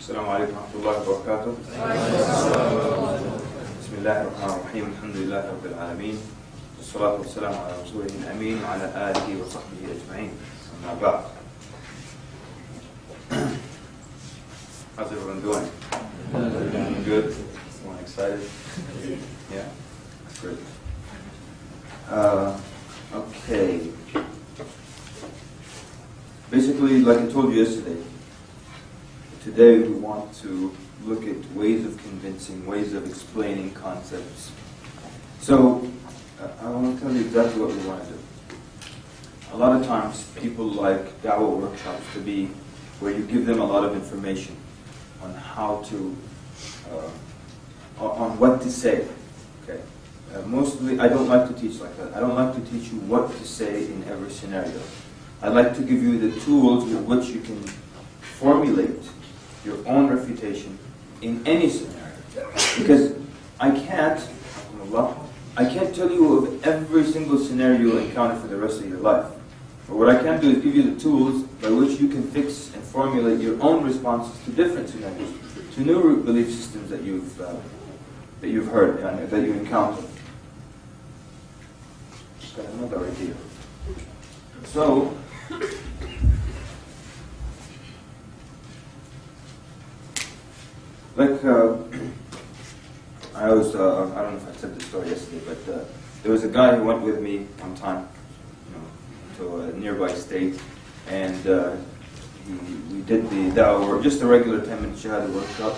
السلام عليكم ورحمة الله وبركاته. بسم الله الرحمن الرحيم. الحمد لله رب العالمين، والصلاة والسلام على رسوله الأمين وعلى آله وصحبه أجمعين. أما بعد. How's everyone doing? Good? Everyone excited? Yeah? That's great. Okay. Basically, like I told you yesterday, today we want to look at ways of convincing, ways of explaining concepts. So, I want to tell you exactly what we want to do. A lot of times, people like Dawah workshops to be where you give them a lot of information on how to, on what to say. Okay. Mostly, I don't like to teach like that. I don't like to teach you what to say in every scenario. I like to give you the tools with which you can formulate your own refutation in any scenario. Because I can't tell you of every single scenario you'll encounter for the rest of your life. But what I can do is give you the tools by which you can fix and formulate your own responses to different scenarios, to new belief systems that you've heard and that you encounter. Just got another idea. So, like I don't know if I said this story yesterday, but there was a guy who went with me one time, to a nearby state, and we did the dawah, just a regular 10-minute shahada workshop.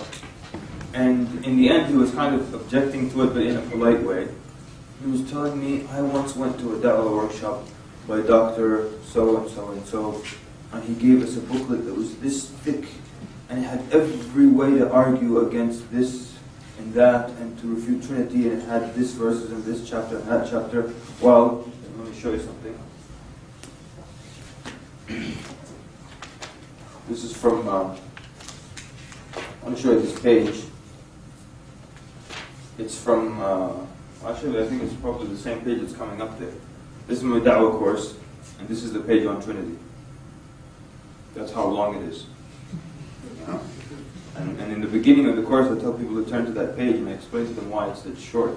And in the end, he was kind of objecting to it, but in a polite way. He was telling me, I once went to a dawah workshop by Dr. So-and-so and so, and he gave us a booklet that was this thick, and it had every way to argue against this and that, and to refute Trinity, and it had this verses in this chapter and that chapter. Well, let me show you something. This is from, I want to show you this page. It's from, actually I think it's probably the same page that's coming up there. This is my Dawah course, and this is the page on Trinity. That's how long it is. And in the beginning of the course, I tell people to turn to that page, and I explain to them why it's that short.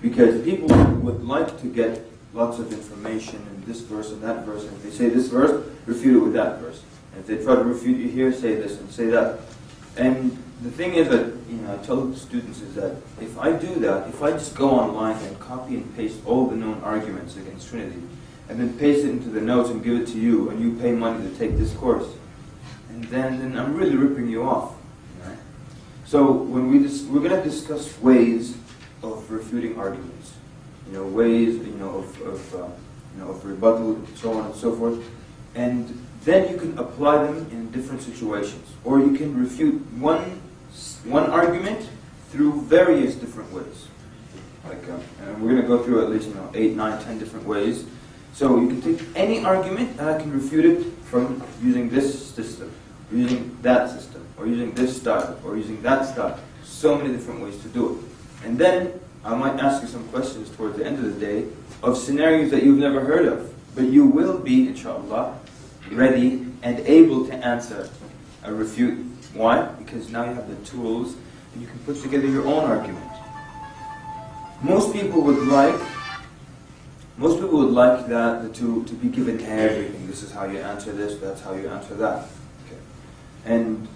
Because people would like to get lots of information in this verse and that verse, and if they say this verse, refute it with that verse. And if they try to refute you here, say this and say that. And the thing is that, I tell the students is that if I do that, if I just go online and copy and paste all the known arguments against Trinity, and then paste it into the notes and give it to you, and you pay money to take this course, and then I'm really ripping you off. Right? So when we're going to discuss ways of refuting arguments, ways, of rebuttal, so on and so forth, and then you can apply them in different situations, or you can refute one argument through various different ways. And we're going to go through at least 8, 9, 10 different ways. So you can take any argument and I can refute it from using this system, using that system, or using this style, or using that style. So many different ways to do it. And then I might ask you some questions towards the end of the day of scenarios that you've never heard of, but you will be, inshallah, ready and able to answer a refute. Why? Because now you have the tools and you can put together your own argument. Most people would like that to be given everything. This is how you answer this, that's how you answer that. Okay. And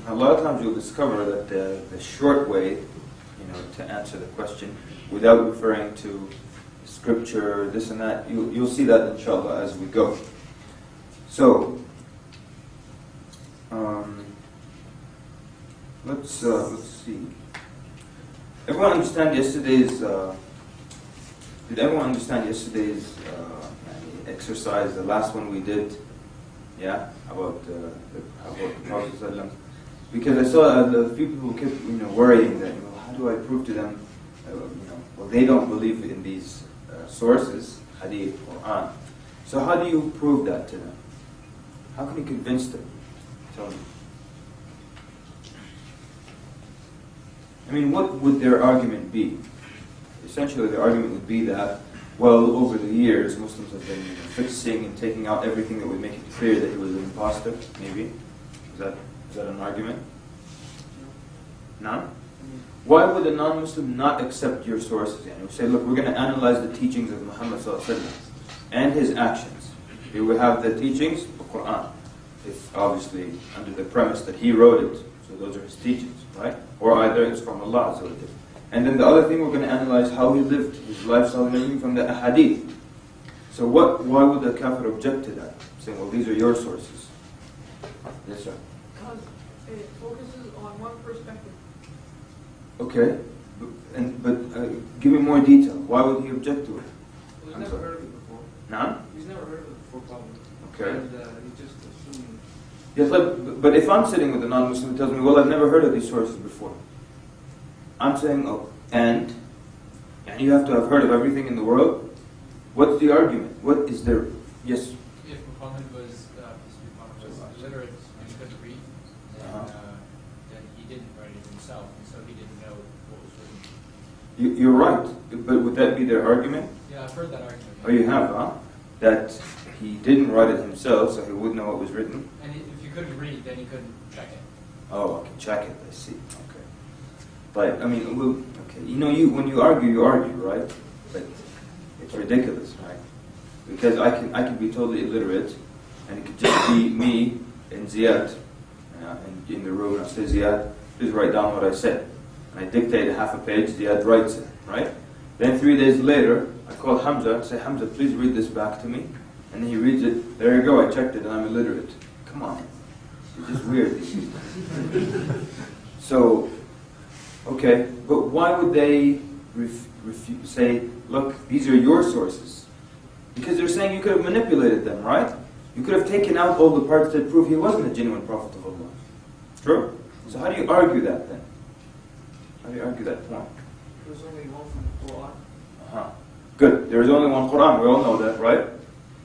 a lot of times you'll discover that the short way, to answer the question without referring to scripture, this and that, you'll see that inshallah as we go. So, let's see. Everyone understand yesterday's? Did everyone understand yesterday's exercise? The last one we did, yeah, about the Prophet ﷺ. Because I saw a few people kept worrying that how do I prove to them? Well, they don't believe in these sources, Hadith, Quran. So how do you prove that to them? How can you convince them? Tell me. What would their argument be? Essentially, the argument would be that, well, over the years, Muslims have been fixing and taking out everything that would make it clear that he was an imposter, maybe. Is that an argument? None? Why would a non-Muslim not accept your sources? And we say, look, we're going to analyze the teachings of Muhammad ﷺ and his actions. Here we have the teachings of the Quran. It's obviously under the premise that he wrote it. So those are his teachings, right? Or either it's from Allah Azza wa Jalla. And then the other thing, we're going to analyze how he lived, his lifestyle and everything from the ahadith. So why would the kafir object to that? Saying, well, these are your sources. Yes, sir. Because it focuses on one perspective. Okay, but give me more detail. Why would he object to it? He's never heard of it before. None? He's never heard of it before, probably. Okay. And he just assumed. Yes, but if I'm sitting with a non-Muslim who tells me, well, I've never heard of these sources before. I'm saying, oh, and you have to have heard of everything in the world. What's the argument? What is there? Yes? If Muhammad was literate and could read, then he didn't write it himself, and so he didn't know what was written. You're right, but would that be their argument? Yeah, I've heard that argument. Oh, you have, huh? That he didn't write it himself, so he wouldn't know what was written? And if you couldn't read, then you couldn't check it. Oh, I can check it, I see. Okay. But, I mean, well, okay. When you argue, right? But it's ridiculous, right? Because I can be totally illiterate, and it could just be me and Ziyad, in the room, and I say, Ziyad, please write down what I said. And I dictate half a page, Ziyad writes it, right? Then 3 days later, I call Hamza and say, Hamza, please read this back to me. And then he reads it, there you go, I checked it, and I'm illiterate. Come on. It's just weird. So, okay, but why would they say, look, these are your sources? Because they're saying you could have manipulated them, right? You could have taken out all the parts that prove he wasn't a genuine prophet of Allah. True? So how do you argue that then? How do you argue that point? There's only one from the Quran. Uh-huh. Good. There is only one Quran. We all know that, right?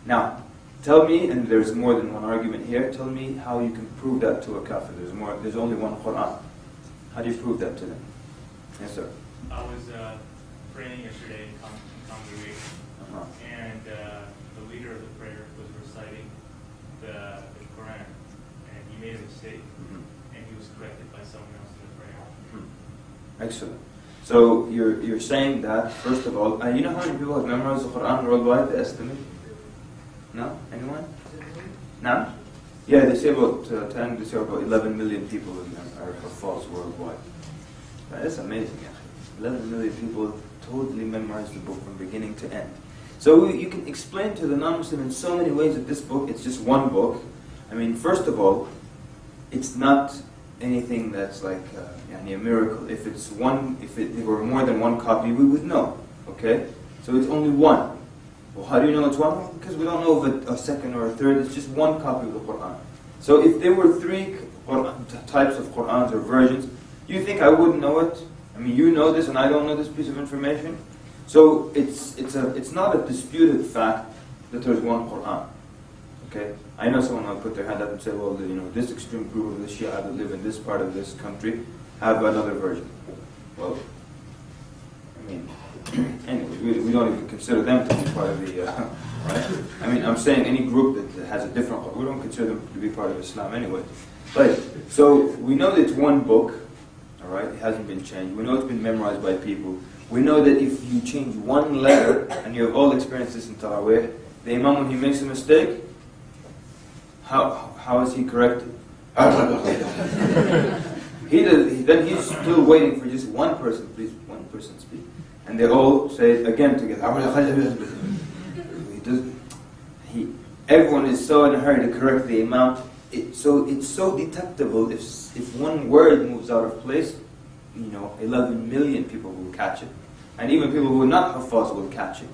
Now, tell me, and there's more than one argument here, tell me how you can prove that to a kafir. There's only one Quran. How do you prove that to them? Yes, sir. I was praying yesterday in congregation, Uh-huh. and the leader of the prayer was reciting the Quran, and he made a mistake, Mm-hmm. and he was corrected by someone else in the prayer. Mm-hmm. Excellent. So you're saying that, first of all, you know how many people have memorized the Quran worldwide, the estimate? No? Anyone? No? Yeah, they say about 10, they say about 11 million people are false worldwide. That's amazing, actually. 11 million people totally memorize the book from beginning to end. So you can explain to the non-Muslim in so many ways that this book, it's just one book. I mean, first of all, it's not anything that's like a miracle. If there were more than one copy, we would know. Okay? So it's only one. Well, how do you know it's one? Because we don't know if a second or a third. It's just one copy of the Quran. So if there were 3 types of Qurans or versions, you think I wouldn't know it? I mean, you know this and I don't know this piece of information? So it's not a disputed fact that there's one Quran. Okay? I know someone will put their hand up and say, well, this extreme group of the Shia that live in this part of this country have another version. Well, I mean, anyway, we don't even consider them to be part of the, right? I mean, I'm saying any group that has a different, we don't consider them to be part of Islam anyway. But, so, we know that it's one book, all right? It hasn't been changed. We know it's been memorized by people. We know that if you change one letter, and you have all experienced this in Taraweeh, the Imam, when he makes a mistake, how is he corrected? Then he's still waiting for just one person, please, one person speak. And they all say it again together. Everyone is so in a hurry to correct the Imam. It's so detectable if one word moves out of place, 11 million people will catch it. And even people who are not Haffaz will catch it,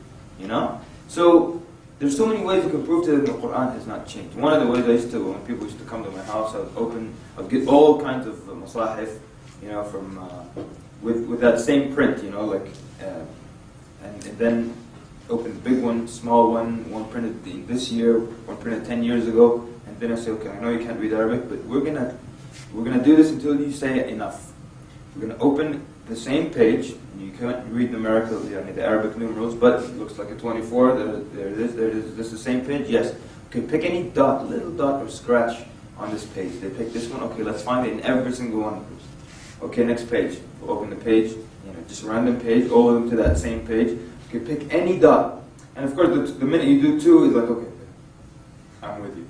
So, there's so many ways you can prove to them the Quran has not changed. One of the ways when people used to come to my house, I'd get all kinds of masahif, with that same print, and then open the big one, small one printed this year, one printed 10 years ago, and then I say, okay, I know you can't read Arabic, but we're gonna do this until you say enough. We're gonna open the same page, and you can't read the Arabic numerals, but it looks like a 24, there it is, this is the same page, yes. Okay, pick any little dot or scratch on this page. They pick this one, okay, let's find it in every single one of those. Okay, next page. We'll open the page, just a random page, all of them to that same page. You can pick any dot. And of course, the minute you do 2, it's like, okay, I'm with you.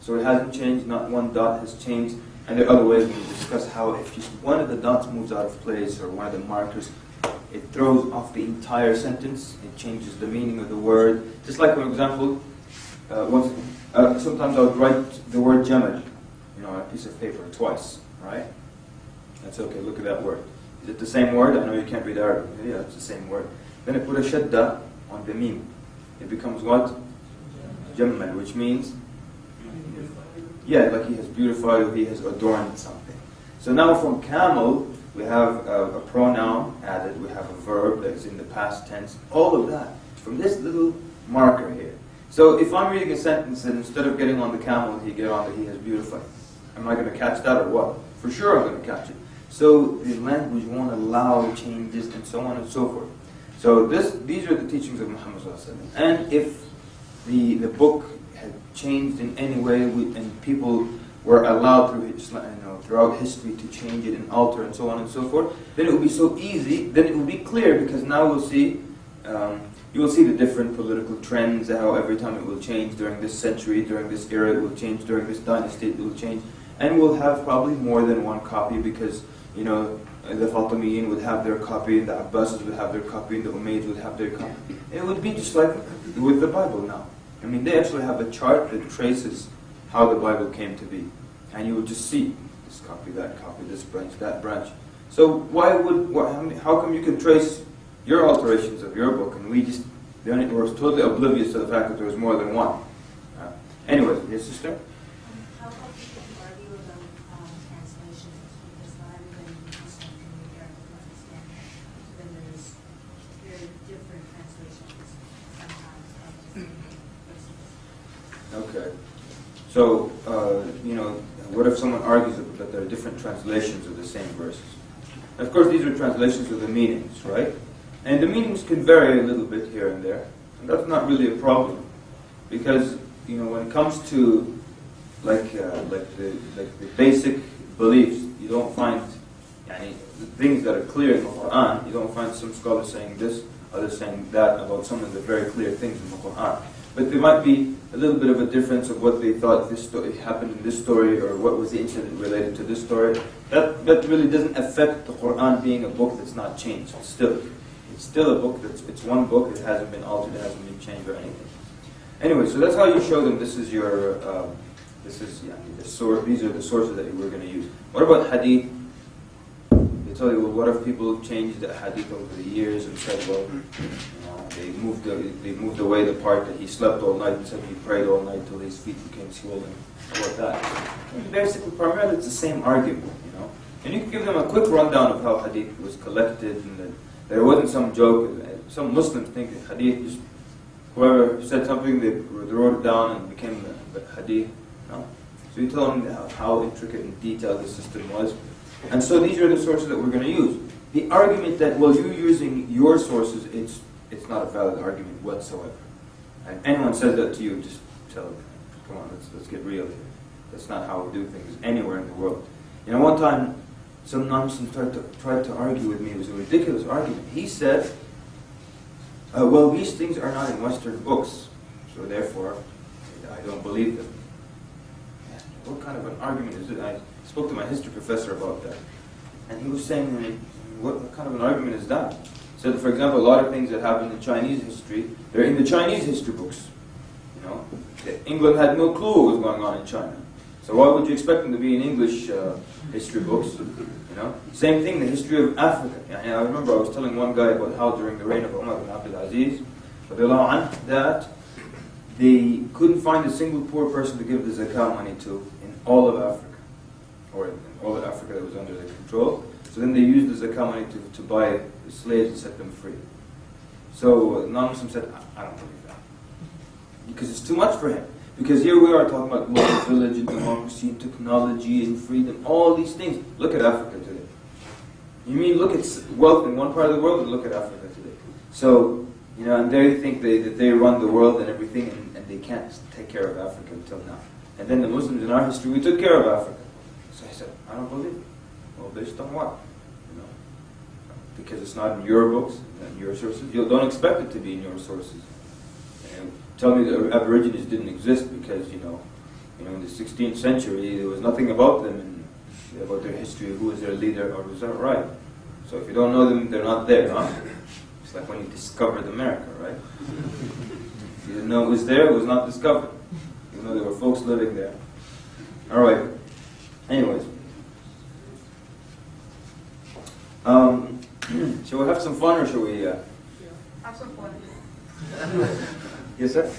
So it hasn't changed, not one dot has changed. And there are other ways we can discuss how if just one of the dots moves out of place or one of the markers, it throws off the entire sentence. It changes the meaning of the word. Just like, for example, sometimes I would write the word jamal, on a piece of paper twice, right? That's okay, look at that word. Is it the same word? I know you can't read Arabic. Yeah, it's the same word. Then I put a shadda on the mim. It becomes what? Jamal, which means? Yeah, like he has beautified or he has adorned something. So now from camel, we have a pronoun added, we have a verb that is in the past tense, all of that from this little marker here. So if I'm reading a sentence and instead of getting on the camel, he get on the he has beautified, am I going to catch that or what? For sure I'm going to catch it. So the language won't allow changes and so on and so forth. So these are the teachings of Muhammad sallallahu alaihi wasallam. And if the book had changed in any way and people were allowed throughout history to change it and alter and so on and so forth, then it would be so easy, then it would be clear because now we'll see, you will see the different political trends, how every time it will change during this century, during this era, it will change, during this dynasty, it will change. And we'll have probably more than one copy because, the Fatimiyin would have their copy, the Abbasids would have their copy, and the Umayyads would have their copy. It would be just like with the Bible now. I mean, they actually have a chart that traces how the Bible came to be. And you will just see this copy, this branch, that branch. So how come you can trace your alterations of your book and we're totally oblivious to the fact that there was more than one? Anyway, yes, sister? How about people who argue about translations? Because not everybody Muslim can read Arabic and understand it. Then there's very different translations sometimes of different verses. Okay. So, what if someone argues that there are different translations of the same verses? Of course, these are translations of the meanings, right? And the meanings can vary a little bit here and there. And that's not really a problem. Because, when it comes to the basic beliefs, you don't find things that are clear in the Quran. You don't find some scholars saying this, others saying that about some of the very clear things in the Quran. But there might be a little bit of a difference of what they thought this story happened in this story, or what was the incident related to this story. That really doesn't affect the Quran being a book that's not changed. It's still a book it's one book. It hasn't been altered. It hasn't been changed or anything. Anyway, so that's how you show them. This is your the source. These are the sources that we're going to use. What about hadith? They tell you, well, what if people changed the hadith over the years and said, well, they moved away the part that he slept all night and said he prayed all night till his feet became swollen. How about that? And basically, primarily, it's the same argument, And you can give them a quick rundown of how hadith was collected, and that there wasn't some joke. Some Muslims think that hadith just whoever said something, they wrote it down and it became the hadith. So you tell them how intricate and detailed the system was. And so these are the sources that we're going to use. The argument that, well, you're using your sources, it's not a valid argument whatsoever. And anyone says that to you, just tell them, come on, let's get real here. That's not how we do things anywhere in the world. One time, some non-Muslim tried to argue with me. It was a ridiculous argument. He said, well, these things are not in Western books, so therefore, I don't believe them. What kind of an argument is it? I spoke to my history professor about that. And he was saying to me, what kind of an argument is that? He said, for example, a lot of things that happen in Chinese history, they're in the Chinese history books. England had no clue what was going on in China. So why would you expect them to be in English history books? Same thing, the history of Africa. I remember I was telling one guy about how during the reign of Umar ibn Abdul Aziz, that they couldn't find a single poor person to give the zakah money to in all of Africa, or in all of Africa that was under their control. So then they used the zakah money to buy slaves and set them free. So non-Muslim said, I don't believe that. Because it's too much for him. Because here we are talking about global village and democracy and technology and freedom, all these things. Look at Africa today. You mean look at wealth in one part of the world and look at Africa today. So, and they think that they run the world and everything, and they can't take care of Africa until now. And then the Muslims in our history, we took care of Africa. So I said, I don't believe it. Well, Well, based on what? You know, because it's not in your books, in your sources. You don't expect it to be in your sources. And tell me the Aborigines didn't exist because in the 16th century there was nothing about them and about their history, who was their leader, or was that right? So if you don't know them, they're not there, huh? It's like when you discovered America, right? If you didn't know it was there, it was not discovered. Even though there were folks living there. All right. Anyways. Shall we have some fun, or shall we... Have some fun. Yes, sir?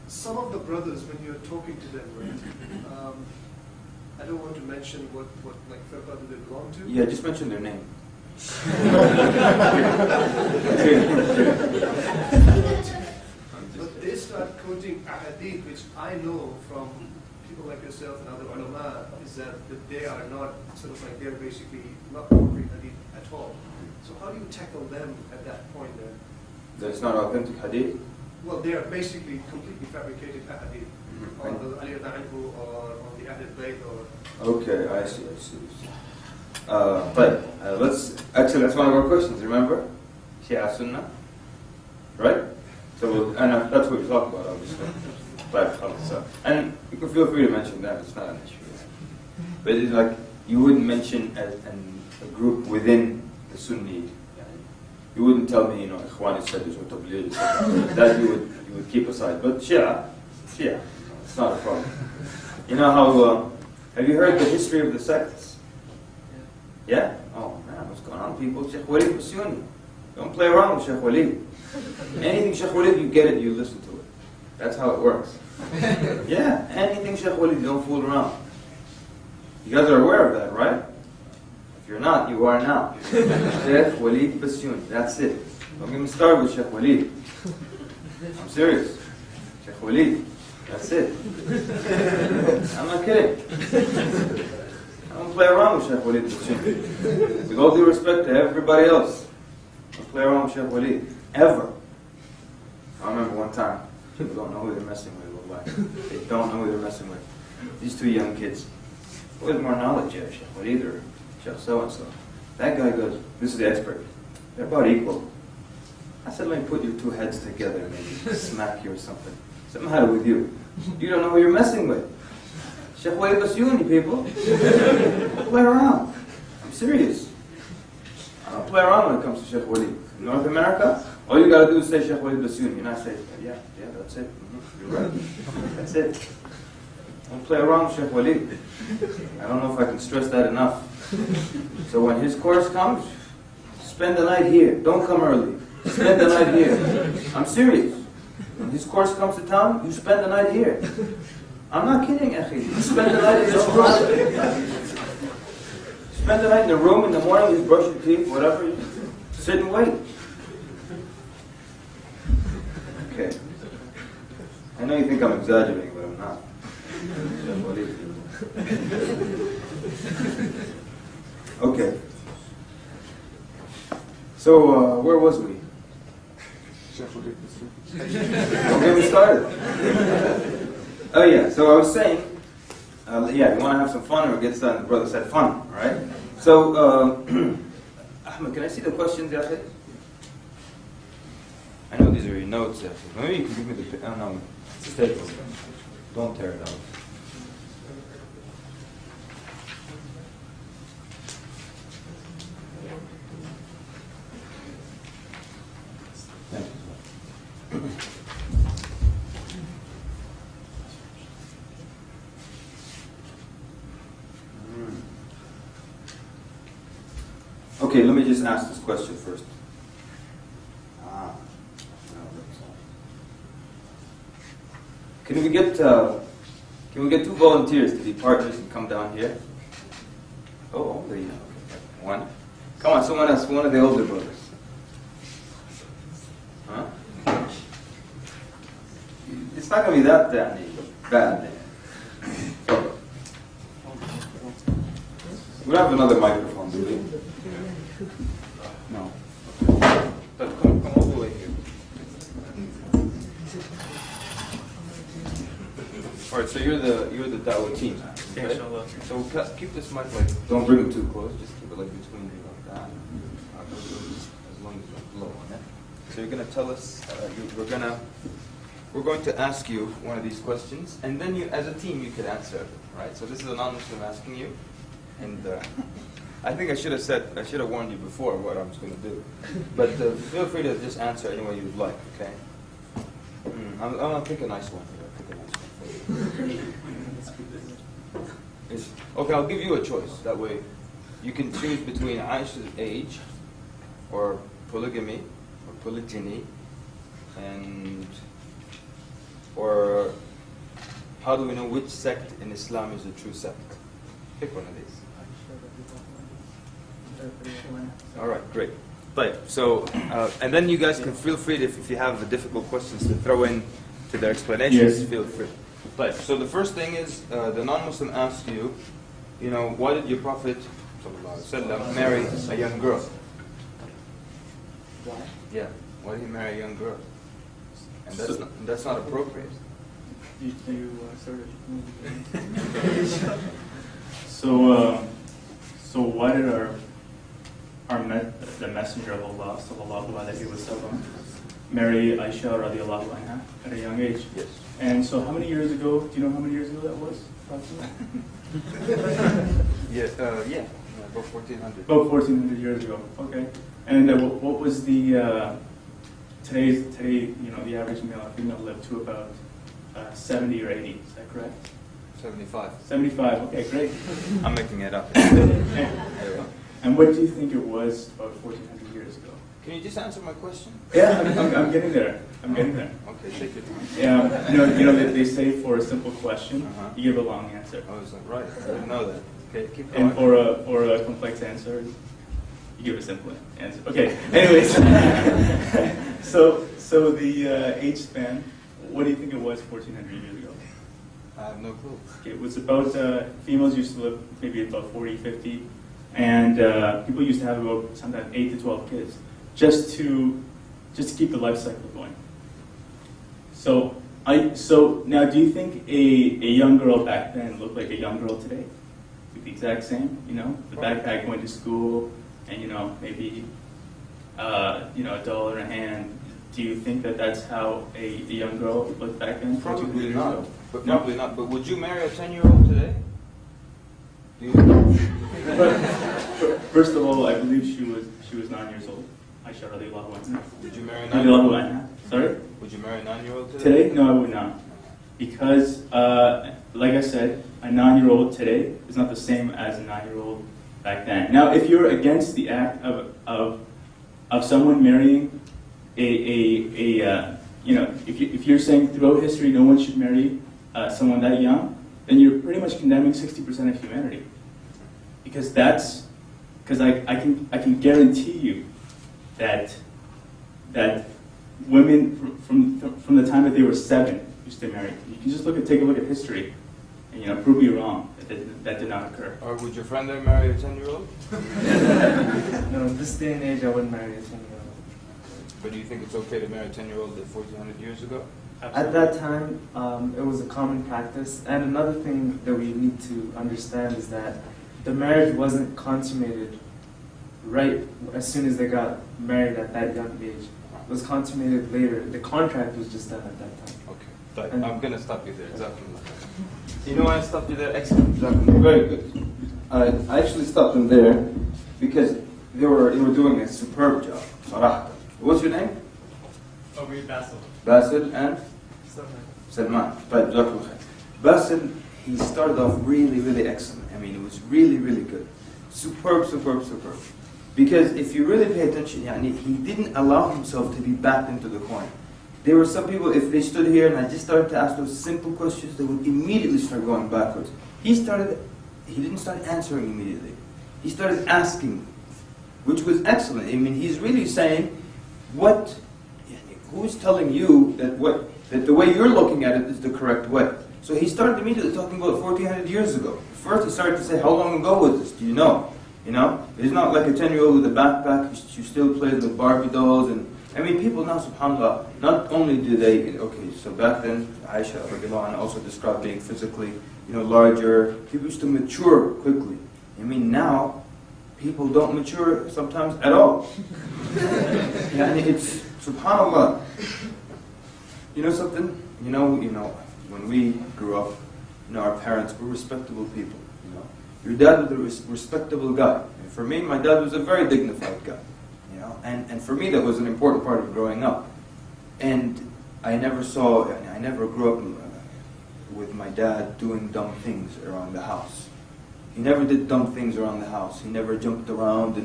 Some of the brothers, when you're talking to them, right? I don't want to mention what like firqa they belong to. Yeah, just mention their name. But they start quoting ahadith, which I know from people like yourself and other ulama, is that they are not sort of like, they're basically not quoting hadith at all. So how do you tackle them at that point then? That it's not authentic hadith? Well, they are basically completely fabricated ahadith on the Ali Anhu or on the Ahlul Bayt or... Okay, I see. But actually that's one of our questions, remember? Shia Sunnah, right? So that's what we talk about, obviously. So, and you can feel free to mention that, it's not an issue. But it's like, you wouldn't mention a group within the Sunni. You wouldn't tell me, Ikhwani said this or Tabligh, that you would keep aside. But Shia, it's not a problem. You know how, have you heard the history of the sects? Yeah? Oh man, what's going on, people? Sheikh Walid Basuni. Don't play around with Sheikh Walid. Anything Sheikh Walid, you get it, you listen to it. That's how it works. Yeah, anything Sheikh Walid, you don't fool around. You guys are aware of that, right? If you're not, you are now. Sheikh Walid Basuni, that's it. Don't get me started with Sheikh Walid. I'm serious. Sheikh Walid, that's it. I'm not kidding. I don't play around with Sheikh Walid Basuni. With all due respect to everybody else, I don't play around with Sheikh Walid. Ever. I remember one time, people don't know who they're messing with. They don't know who they're messing with. These two young kids. Who has more knowledge, Sheikh Walid or Sheikh so-and-so? That guy goes, this is the expert. They're about equal. I said, let me put your two heads together and maybe smack you or something. Something had it with you. You don't know who you're messing with. Sheikh Walid Basuni, people. Don't play around. I'm serious. I don't play around when it comes to Sheikh Walid. In North America, all you got to do is say Sheikh Walid Basuni. And I say, yeah, that's it. You're right. That's it. Don't play around with Sheikh Walid. I don't know if I can stress that enough. So when his course comes, spend the night here. Don't come early. Spend the night here. I'm serious. When his course comes to town, you spend the night here. I'm not kidding, Akhi. You spend the night in this room. Spend the night in the room in the morning, you brush your teeth, whatever. You sit and wait. Okay. I know you think I'm exaggerating, but I'm not. Okay. So, where was we? Don't get me started. Oh yeah, so I was saying, you want to have some fun or get started? The brother said fun, all right? So, Ahmed, can I see the questions, Yahya? I know these are your notes, Yahya. Maybe you can give me the, no, just take them. Don't tear it out. Thank you. Okay, let me just ask this question first. Can we get two volunteers to be partners and come down here? Oh, there you go. One. Come on, someone else, one of the older brothers. Huh? It's not going to be that bad. So, we don't have another microphone, do we? No. But come all the way here. All right, so you're the Dawah team. Yeah, Okay? inshallah. So keep this mic like, don't bring it too close, just keep it like between you like that. As long as it's low on it. So you're gonna tell us, we're going to ask you one of these questions, and then you, as a team, you could answer, right? So this is a non-Muslim asking you, and I think I should have warned you before what I was going to do. But feel free to just answer any way you'd like, okay? I'm gonna pick a nice one here. Pick a nice one. Okay, I'll give you a choice. That way, you can choose between Aisha's age, or polygamy, or polygyny, and or how do we know which sect in Islam is the true sect? Pick one of these. All right, great. Right, so, and then you guys can feel free to, if you have difficult questions to throw in to their explanations, Yes. feel free. Right, so the first thing is, the non-Muslim asks you, why did your Prophet ﷺ marry a young girl? Yeah, why did he marry a young girl? And that's not appropriate. So why did the Messenger of Allah sallallahu alaihi wasallam marry Aisha radiallahu anha at a young age? Yes. And so how many years ago? Do you know how many years ago that was? Yeah, about 1400. About 1400 years ago. Okay. And what was the today? The average male or female lived to about 70 or 80. Is that correct? 75. 75. Okay, great. I'm making it up. And what do you think it was about 1400 years ago? Can you just answer my question? Yeah, I'm getting there. I'm getting there. Okay, take your time. Yeah, they say for a simple question, you give a long answer. Oh, is that right? I didn't know that. Okay, keep going. And for a complex answer, you give a simple answer. Okay. Anyways, so the age span. What do you think it was 1400 years ago? I have no clue. Okay, it was about females used to live maybe about 40, 50, and people used to have about sometimes 8 to 12 kids just to keep the life cycle going. So now, do you think a young girl back then looked like a young girl today? The exact same, the backpack, going to school, and maybe $1 in her hand. Do you think that that's how a young girl looked back then? Probably 1400 years not. ago? But No? probably not. But would you marry a 10-year-old today? Do you? First of all, I believe she was 9 years old. Aisha radiallahu anha. Would you marry a Radiallahu 9-year-old? anha. Sorry? Would you marry a 9-year-old today? Today? No, I would not. Because, like I said, a 9-year-old today is not the same as a 9-year-old back then. Now, if you're against the act of someone marrying if you're saying throughout history no one should marry someone that young, then you're pretty much condemning 60% of humanity. Because I can guarantee you that women from the time that they were 7 used to marry. You can just take a look at history, and prove me wrong that did not occur. Or would your friend there marry a 10-year-old? No, in this day and age, I wouldn't marry a 10-year-old. But do you think it's okay to marry a 10-year-old 1400 years ago? At that time, it was a common practice. And another thing that we need to understand is that the marriage wasn't consummated right as soon as they got married at that young age. It was consummated later. The contract was just done at that time. Okay. But I'm going to stop you there. Exactly. You know why I stopped you there? Excellent. Exactly. Very good. I actually stopped them there because they were doing a superb job. Sarah. What's your name? Oh, read Basil. Basil and? Salman. Right, Basil, he started off really, really excellent. I mean, it was really, really good. Superb. Because if you really pay attention, he didn't allow himself to be backed into the corner. There were some people, if they stood here and I just started to ask those simple questions, they would immediately start going backwards. He didn't start answering immediately. He started asking, which was excellent. I mean, he's really saying, who's telling you that the way you're looking at it is the correct way? So he started immediately talking about 1400 years ago. First he started to say, how long ago was this? Do you know? It's not like a 10-year-old with a backpack who still plays with Barbie dolls. And I mean, people now, subhanAllah, not only do they, so back then, Aisha also described being physically larger. People used to mature quickly. I mean, now people don't mature sometimes at all. And it's subhanallah. You know something? You know, when we grew up, our parents were respectable people. Your dad was a respectable guy. And for me, my dad was a very dignified guy. And for me, that was an important part of growing up. And I never grew up with my dad doing dumb things around the house. He never did dumb things around the house. He never jumped around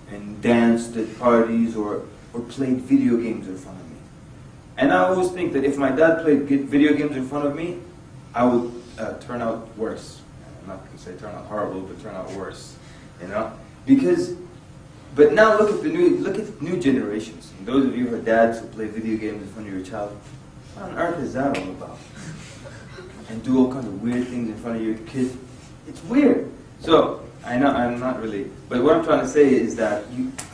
and danced at parties or played video games in front of me. And I always think that if my dad played video games in front of me, I would turn out worse. I'm not going to say turn out horrible, but turn out worse. But now look at the new generations. And those of you who are dads who play video games in front of your child, what on earth is that all about? And do all kinds of weird things in front of your kid. It's weird. So, I'm not really, but what I'm trying to say is that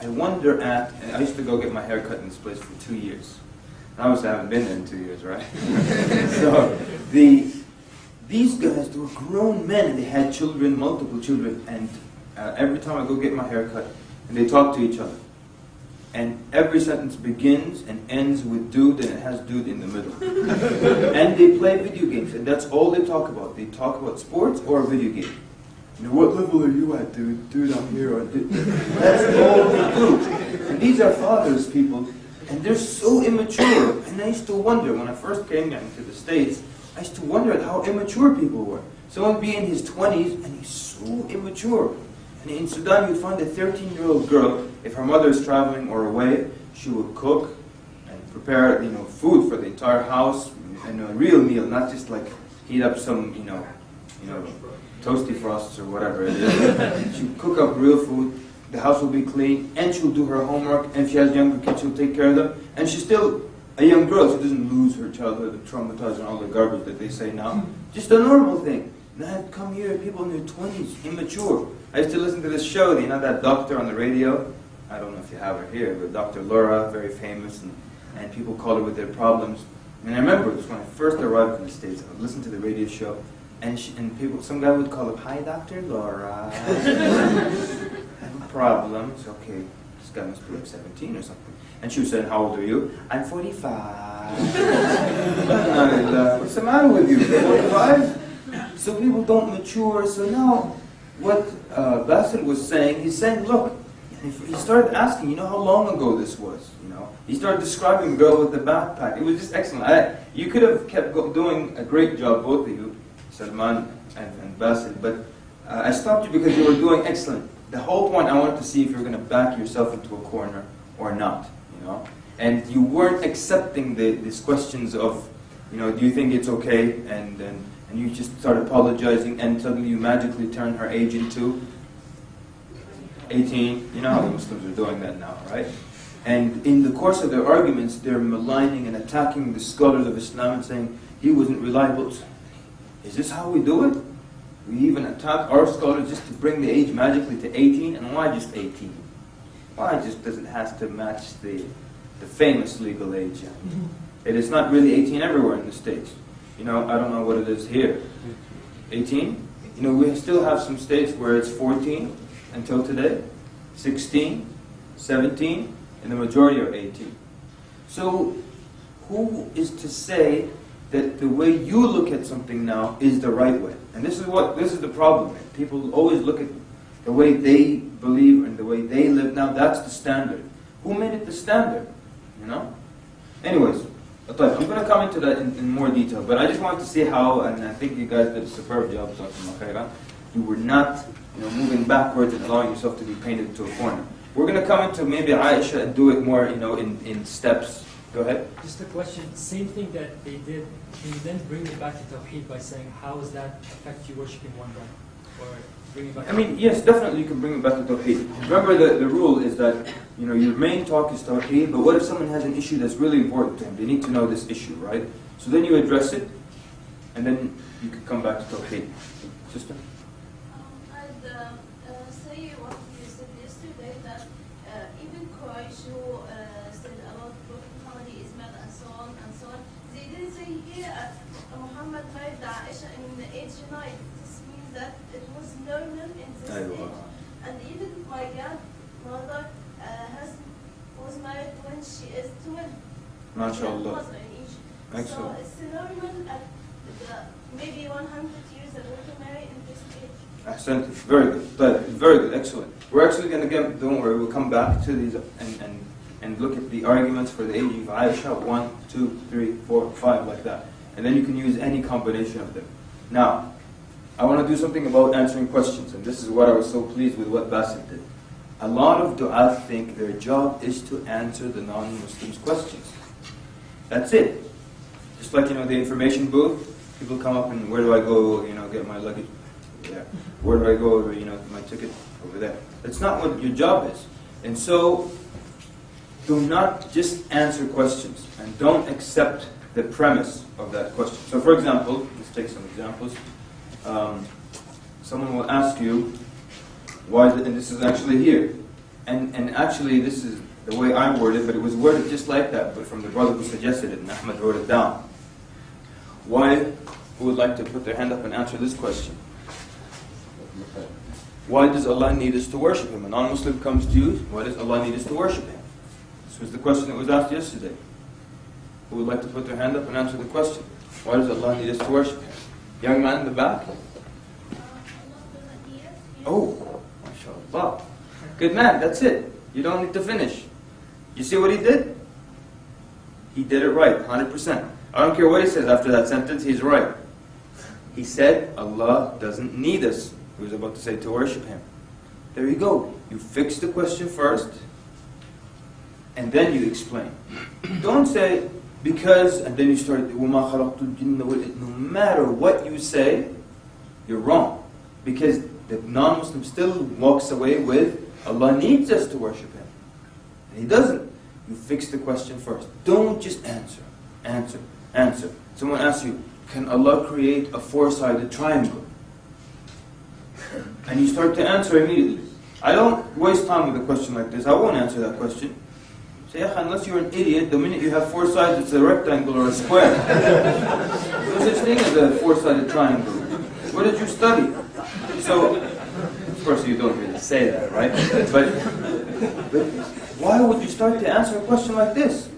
I wonder I used to go get my hair cut in this place for 2 years. Obviously I haven't been there in 2 years, right? So, these guys, they were grown men, and they had children, multiple children, and every time I go get my hair cut, and they talk to each other. And every sentence begins and ends with dude, and it has dude in the middle. And they play video games, and that's all they talk about. They talk about sports or a video game. What level are you at, dude? Dude, I'm here. That's all they do. And these are fathers, people, and they're so immature. And I used to wonder, when I first came into the States, I used to wonder at how immature people were. Someone would be in his 20s, and he's so immature. And in Sudan, you'd find a 13-year-old girl, if her mother is traveling or away, she would cook and prepare, food for the entire house, and a real meal, not just like heat up some, toasty frosts or whatever it is. She'll cook up real food, the house will be clean, and she'll do her homework, and if she has younger kids, she'll take care of them. And she's still a young girl, she doesn't lose her childhood and traumatized and all the garbage that they say now. Just a normal thing. Now I'd come here, people in their 20s, immature. I used to listen to this show, that doctor on the radio. I don't know if you have her here, but Dr. Laura, very famous, and people call her with their problems. And I remember this when I first arrived in the States, I would listen to the radio show, and some guy would call up, "Hi, Dr. Laura. I have a problem." It's okay, this guy must be like 17 or something. And she was saying, "How old are you?" "I'm 45. What's the matter with you? 45? So people don't mature. So now, what Basil was saying, he's saying, look, he started asking, how long ago this was. He started describing the girl with the backpack. It was just excellent. You could have kept doing a great job, both of you, Salman and Basil, but I stopped you because you were doing excellent. The whole point, I wanted to see if you were going to back yourself into a corner or not. And you weren't accepting these questions of, do you think it's okay? And you just start apologizing, and suddenly you magically turn her age into 18. You know how the Muslims are doing that now, right? And in the course of their arguments, they're maligning and attacking the scholars of Islam and saying, he wasn't reliable. Is this how we do it? We even attack our scholars just to bring the age magically to 18? And why just 18? Why just does it have to match the famous legal age? It is not really 18 everywhere in the States. I don't know what it is here. 18? We still have some states where it's 14 until today, 16, 17, and the majority are 18. So, who is to say that the way you look at something now is the right way? And this is the problem. People always look at the way they believe and the way they live now. That's the standard. Who made it the standard? Anyways. I'm going to come into that in more detail, but I just wanted to see how, and I think you guys did a superb job, you were not moving backwards and allowing yourself to be painted into a corner. We're going to come into maybe Aisha and do it more in steps. Go ahead. Just a question, same thing that they did, can you then bring it back to Tawheed by saying, how does that affect you worshipping one God? Or bring it back yes, definitely you can bring it back to Tawheed. Remember the rule is that your main talk is Tawheed, but what if someone has an issue that's really important to him? They need to know this issue, right? So then you address it, and then you can come back to Tawheed. Sister? I'd say what you said yesterday, that even Quraysh who said about Prophet Muhammad is mad and so on, they didn't say here Muhammad married Aisha in the age 9. This means that it was normal in this age. And even my grandmother was married when she is 12. MashaAllah. In Egypt. Excellent. So it's normal at maybe 100 years ago to marry in this age. Excellent. Very good. Very good. Excellent. We're actually going to get, don't worry, we'll come back to these and look at the arguments for the age of Aisha, 1, 2, 3, 4, 5, like that. And then you can use any combination of them. Now, I want to do something about answering questions, and this is what I was so pleased with what Basit did. A lot of du'at think their job is to answer the non-Muslims' questions. That's it. Just like, the information booth, people come up and where do I go, get my luggage? There. Where do I go, my ticket? Over there. That's not what your job is. And so, do not just answer questions, and don't accept the premise of that question. So for example, let's take some examples. Someone will ask you, why, and this is actually here. And actually this is the way I worded it, but it was worded just like that, but from the brother who suggested it, and Ahmed wrote it down. Why, who would like to put their hand up and answer this question? Why does Allah need us to worship Him? A non-Muslim comes to you, why does Allah need us to worship Him? This was the question that was asked yesterday. Who would like to put their hand up and answer the question? Why does Allah need us to worship Him? Young man in the back? Oh, mashallah. Good man, that's it. You don't need to finish. You see what he did? He did it right, 100%. I don't care what he says after that sentence, he's right. He said, Allah doesn't need us. He was about to say to worship Him. There you go. You fix the question first, and then you explain. Don't say, because, and then you start, وَمَا خَلَقْتُ الْجِنَّ وَالْإِنسَ. No matter what you say, you're wrong. Because the non-Muslim still walks away with, Allah needs us to worship Him. And He doesn't. You fix the question first. Don't just answer. Answer. Answer. Someone asks you, can Allah create a four-sided triangle? And you start to answer immediately. I don't waste time with a question like this. I won't answer that question. Say, unless you're an idiot, the minute you have four sides, it's a rectangle or a square. No such thing as a four-sided triangle. What did you study? So, of course you don't really say that, right? But why would you start to answer a question like this?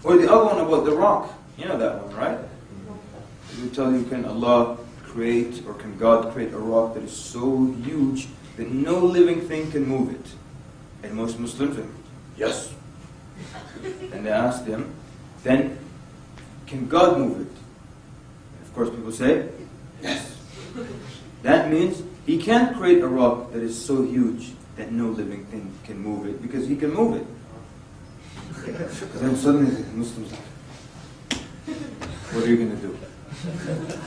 Or the other one about the rock. You know that one, right? It will tell you, can Allah create, or can God create a rock that is so huge that no living thing can move it? And most Muslims say, yes. And they ask them, then can God move it? And of course people say, yes. That means He can't create a rock that is so huge that no living thing can move it, because He can move it. Then suddenly the Muslims are, what are you going to do?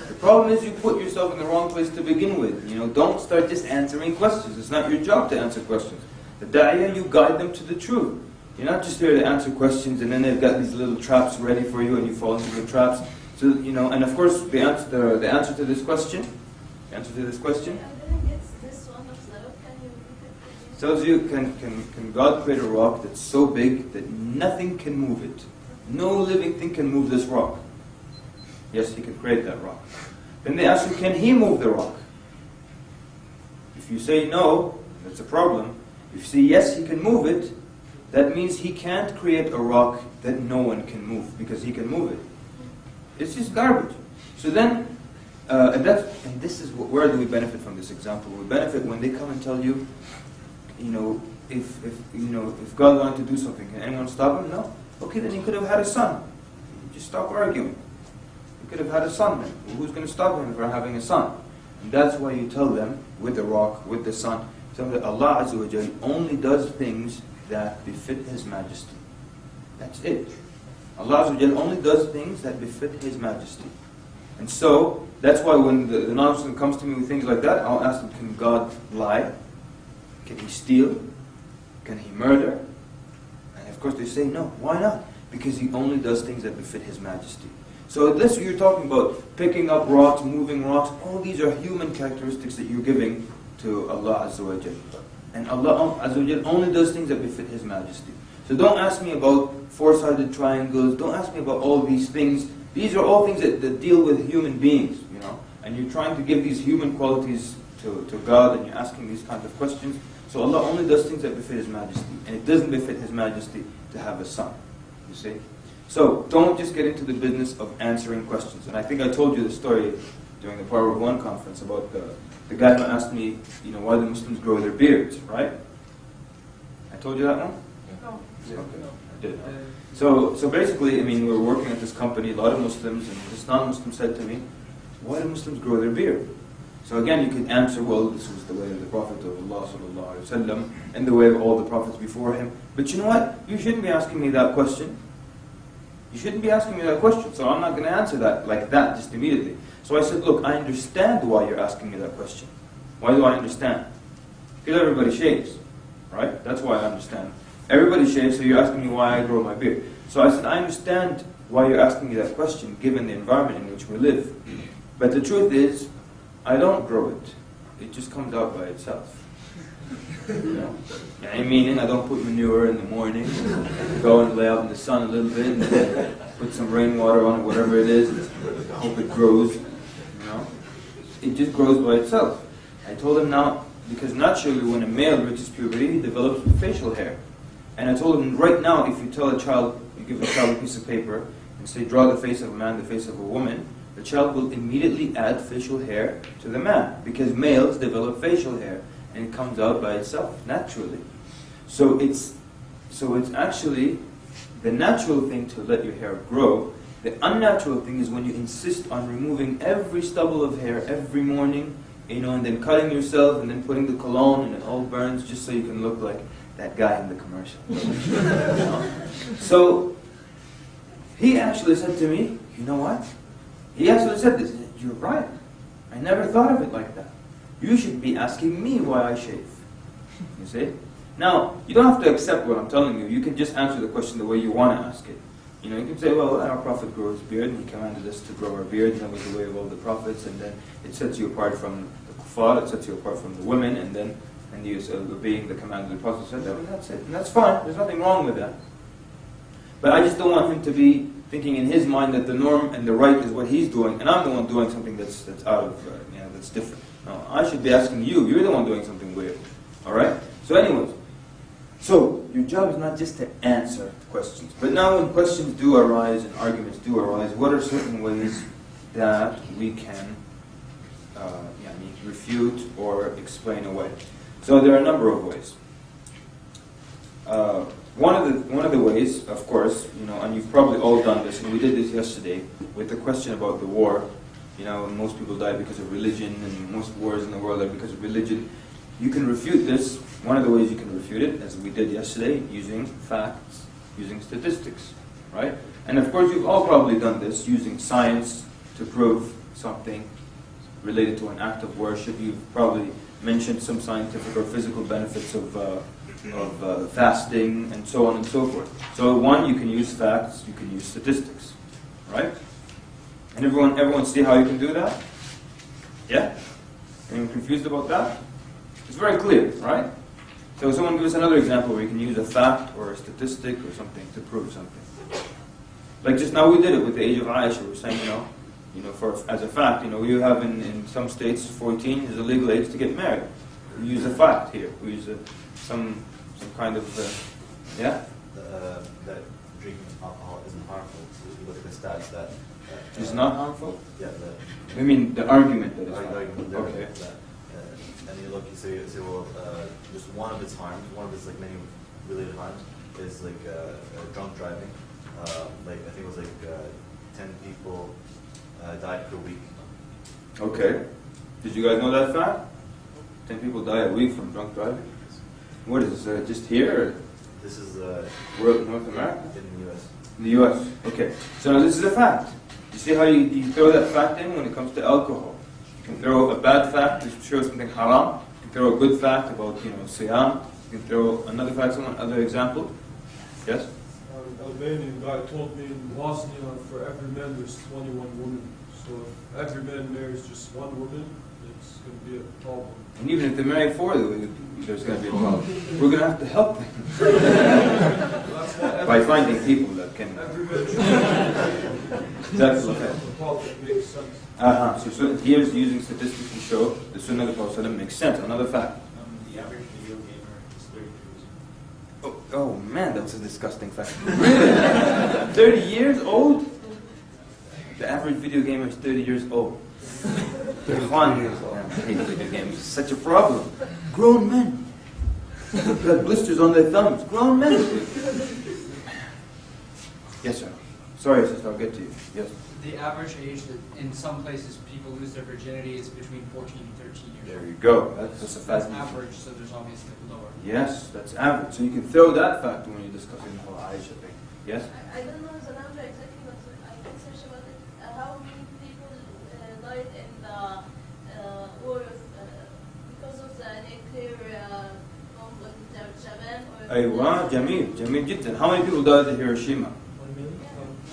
The problem is you put yourself in the wrong place to begin with. Don't start just answering questions. It's not your job to answer questions. The da'iyah, you guide them to the truth. You're not just here to answer questions and then they've got these little traps ready for you and you fall into the traps. So, and of course the answer to this question, I didn't get this one of the rock. Can you repeat it? Tells you, can God create a rock that's so big that nothing can move it? No living thing can move this rock. Yes, He can create that rock. Then they ask you, can He move the rock? If you say no, that's a problem. If you say yes, He can move it, that means He can't create a rock that no one can move, because He can move it. It's just garbage. So then, and this is where do we benefit from this example? We benefit when they come and tell you, if God wanted to do something, can anyone stop Him? No. Okay, then He could have had a son. Just stop arguing. He could have had a son then. Well, who's going to stop Him from having a son? And that's why you tell them, with the rock, with the sun, tell them that Allah Azza wa Jal only does things that befit His majesty. That's it. Allah Azza wa Jal only does things that befit His majesty. And so, that's why when the non-Muslim comes to me with things like that, I'll ask them, can God lie? Can He steal? Can He murder? And of course they say no. Why not? Because He only does things that befit His majesty. So this you're talking about, picking up rocks, moving rocks, all these are human characteristics that you're giving to Allah Azza wa Jal. And Allah Azza wa Jal only does things that befit His majesty. So don't ask me about four-sided triangles. Don't ask me about all these things. These are all things that deal with human beings, you know. And you're trying to give these human qualities to God, and you're asking these kinds of questions. So Allah only does things that befit His Majesty, and it doesn't befit His Majesty to have a son. You see. So don't just get into the business of answering questions. And I think I told you the story during the Power of One conference about the guy who asked me, you know, why do Muslims grow their beards, right? I told you that one? No. Okay, I did. So basically, I mean, we were working at this company, a lot of Muslims, and this non-Muslim said to me, why do Muslims grow their beard? So again, you could answer, well, this was the way of the Prophet of Allah sallallahu alaihi wasallam, and the way of all the prophets before him. But you know what? You shouldn't be asking me that question. You shouldn't be asking me that question, so I'm not going to answer that like that just immediately. So I said, look, I understand why you're asking me that question. Why do I understand? Because everybody shaves, right? That's why I understand. Everybody shaves, so you're asking me why I grow my beard. So I said, I understand why you're asking me that question, given the environment in which we live. But the truth is, I don't grow it. It just comes out by itself. You know? I mean, I don't put manure in the morning, go and lay out in the sun a little bit, and then put some rainwater on it, whatever it is, hope it grows. You know? It just grows by itself. I told him now, because naturally when a male reaches puberty, he develops facial hair. And I told him, right now, if you tell a child, you give a child a piece of paper, and say, draw the face of a man, the face of a woman, the child will immediately add facial hair to the man, because males develop facial hair, and it comes out by itself, naturally. So it's actually the natural thing to let your hair grow. The unnatural thing is when you insist on removing every stubble of hair every morning, you know, and then cutting yourself, and then putting the cologne, and it all burns just so you can look like that guy in the commercial. You know? So he actually said to me, you know what? He actually said this, you're right. I never thought of it like that. You should be asking me why I shave. You see? Now, you don't have to accept what I'm telling you. You can just answer the question the way you want to ask it. You know, you can say, well, our Prophet grew his beard, and he commanded us to grow our beard, and that was the way of all the prophets, and then it sets you apart from the kuffar, it sets you apart from the women, and then you obeying the command of the Prophet said that, and that's it. And that's fine. There's nothing wrong with that. But I just don't want him to be thinking in his mind that the norm and the right is what he's doing, and I'm the one doing something that's out of, that's different. No, I should be asking you. You're the one doing something weird. All right? So anyways, so your job is not just to answer questions. But now when questions do arise and arguments do arise, what are certain ways that we can refute or explain away? So there are a number of ways. One of the ways, of course, you know, and you've probably all done this, and we did this yesterday with the question about the war. You know, most people die because of religion, and most wars in the world are because of religion. You can refute this. One of the ways you can refute it, as we did yesterday, using facts, using statistics, right? And of course, you've all probably done this, using science to prove something related to an act of worship. You've probably mentioned some scientific or physical benefits of fasting, and so on and so forth. So one, you can use facts, you can use statistics, right? And everyone see how you can do that? Yeah? Anyone confused about that? It's very clear, right? So someone give us another example where you can use a fact or a statistic or something to prove something. Like just now we did it with the age of Aisha. We're saying, as a fact, you have in some states 14 is a legal age to get married. We use a fact here. We use some kind of, that drinking alcohol isn't harmful. So if you look at the stats that it's not harmful? Yeah. I mean the argument that it's argument harmful. Okay. And you look, you say, well, just one of its harms, one of its like many related harms, is like drunk driving. Like I think it was like 10 people died per week. Okay. Did you guys know that fact? 10 people die a week from drunk driving. What is this? Just here? Or? This is World, North America? In the U.S. In the U.S. Okay. So now this is a fact. You see how you throw that fact in when it comes to alcohol? You can throw a bad fact to show something haram. You can throw a good fact about siyam. You can throw another fact, another example. Yes? An Albanian guy told me in Bosnia for every man there's 21 women. So if every man marries just one woman, then it's going to be a problem. And even if they're married for you, there's going to be a problem. We're going to have to help them by finding people that can. That's okay. Makes sense. So here's using statistics to show the Sunnah of the Prophet makes sense. Another fact. The average video gamer is 30 years. Oh man, that's a disgusting fact. Really? 30 years old? The average video gamer is 30 years old. 31 years old. I hate video games. It's such a problem. Grown men. They've got blisters on their thumbs. Grown men. Yes, sir. Sorry, sister, I'll get to you. Yes. The average age that in some places people lose their virginity is between 14 and 13 years. There you go. That's a That's fact. average, so there's obviously lower. Yes, that's average. So you can throw that fact when you're discussing the whole Aisha thing. Yes? I don't know the number exactly, but I can search about it. How many people died in the war because of the nuclear bomb in Japan? أيوة, جميل, جميل جدا. How many people died in Hiroshima?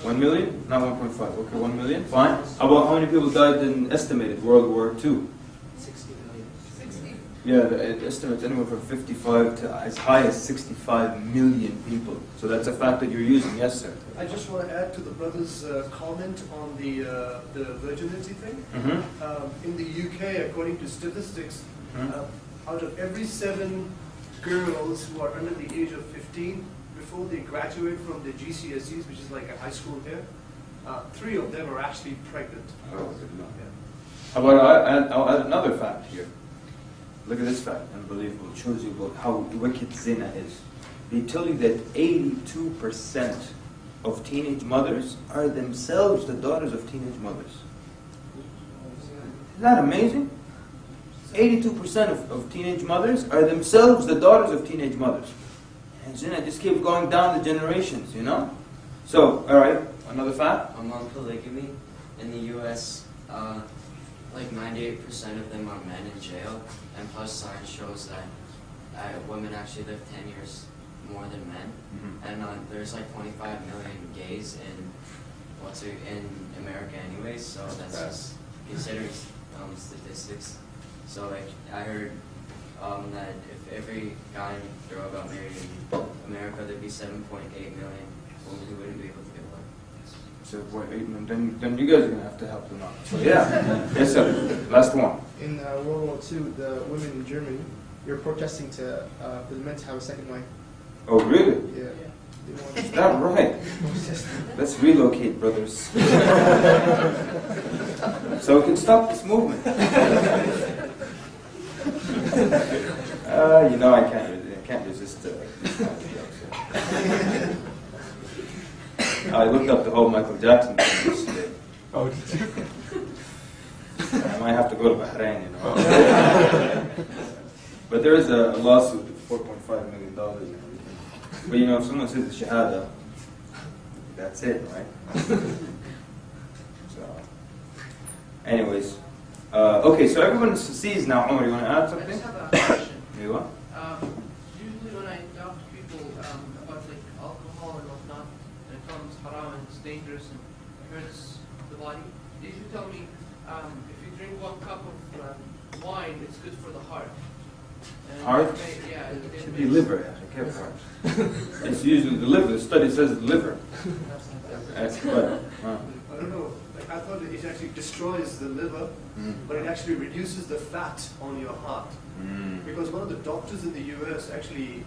1 million? Not 1.5. Okay, 1 million. Fine. How about how many people died in estimated World War II? 60 million. 60. Yeah, it estimates anywhere from 55 to as high as 65 million people. So that's a fact that you're using. Yes, sir. I just want to add to the brother's comment on the virginity thing. Mm-hmm. In the UK, according to statistics, out of every 7 girls who are under the age of 15, before they graduate from the GCSEs, which is like a high school here, 3 of them are actually pregnant. Oh, good enough. How about I'll add another fact here. Look at this fact, unbelievable. It shows you about how wicked zina is. They tell you that 82% of teenage mothers are themselves the daughters of teenage mothers. Isn't that amazing? 82% of teenage mothers are themselves the daughters of teenage mothers. And zina just keeps going down the generations, you know? So, alright, another fact? Among polygamy in the U.S., like 98% of them are men in jail, and plus science shows that women actually live 10 years more than men, and there's like 25 million gays in America anyways, so that's just considering statistics. So like, I heard that if every guy and girl got married in America, there'd be 7.8 million women who wouldn't be able to get one. 7.8 million. Then you guys are going to have to help them out. So yeah. Yes, sir. Last one. In World War II, the women in Germany, they were protesting for the men to have a second wife. Oh, really? Yeah. Is that right? Let's relocate, brothers. So we can stop this movement. You know, I can't resist these kind of jokes. I looked up the whole Michael Jackson thing yesterday. Oh, did you? I might have to go to Bahrain, you know. But there is a lawsuit of $4.5 million and everything. But you know, if someone says the Shahada, that's it, right? So, anyways. Okay, so everyone sees now. Omar, you want to add I something? just have a question. You what? Usually when I talk to people about like alcohol and whatnot, and it becomes haram and it's dangerous and hurts the body, they usually tell me if you drink 1 cup of wine, it's good for the heart. And Heart? Yeah. It should be liver. I can't heart. It's usually the liver. The study says it's liver. That's what. I don't know. Like, I thought it actually destroys the liver, but it actually reduces the fat on your heart. Because one of the doctors in the US actually,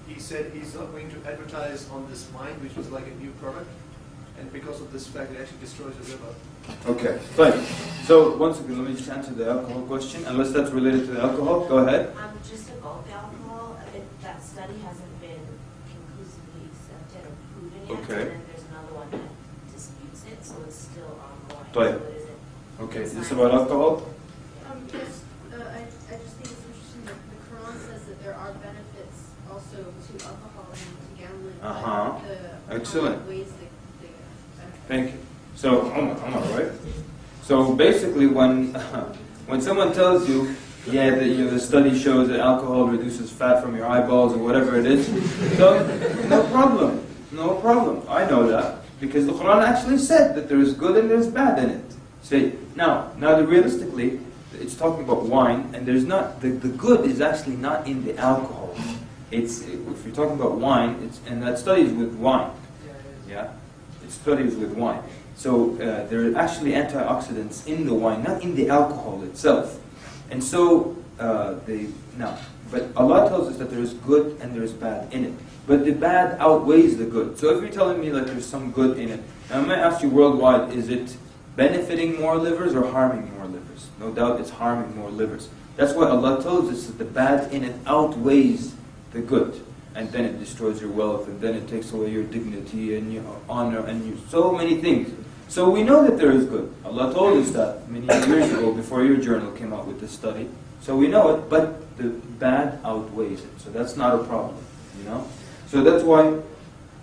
he said he's not going to advertise on this wine, which was like a new product, and because of this fact, it actually destroys the liver. Okay, fine. So once again, let me just answer the alcohol question, unless that's related to the alcohol. Go ahead. Just about the alcohol, that study hasn't been conclusively accepted or proven yet. Okay. And then there's another one that disputes it, so it's still ongoing. Right. So it isn't. Okay, is this about alcohol? Yes, I just think it's interesting that the Quran says that there are benefits also to alcohol and to gambling. but Excellent. ways that they benefit. Thank you. So, Omar, right? So basically, when someone tells you, yeah, the study shows that alcohol reduces fat from your eyeballs or whatever it is, so no problem, no problem. I know that because the Quran actually said that there is good and there is bad in it. See, now realistically, it's talking about wine, and there's not, the good is actually not in the alcohol. If you're talking about wine, and that studies with wine. Yeah? It studies with wine. So there are actually antioxidants in the wine, not in the alcohol itself. And so, but Allah tells us that there is good and there is bad in it. But the bad outweighs the good. So if you're telling me that there's some good in it, now I might ask you worldwide, is it benefiting more livers or harming more livers? No doubt it's harming more livers. That's why Allah tells us that the bad in it outweighs the good. And then it destroys your wealth, and then it takes away your dignity and your honor and so many things. So we know that there is good. Allah told us that many years ago before your journal came out with this study. So we know it, but the bad outweighs it. So that's not a problem, you know? So that's why,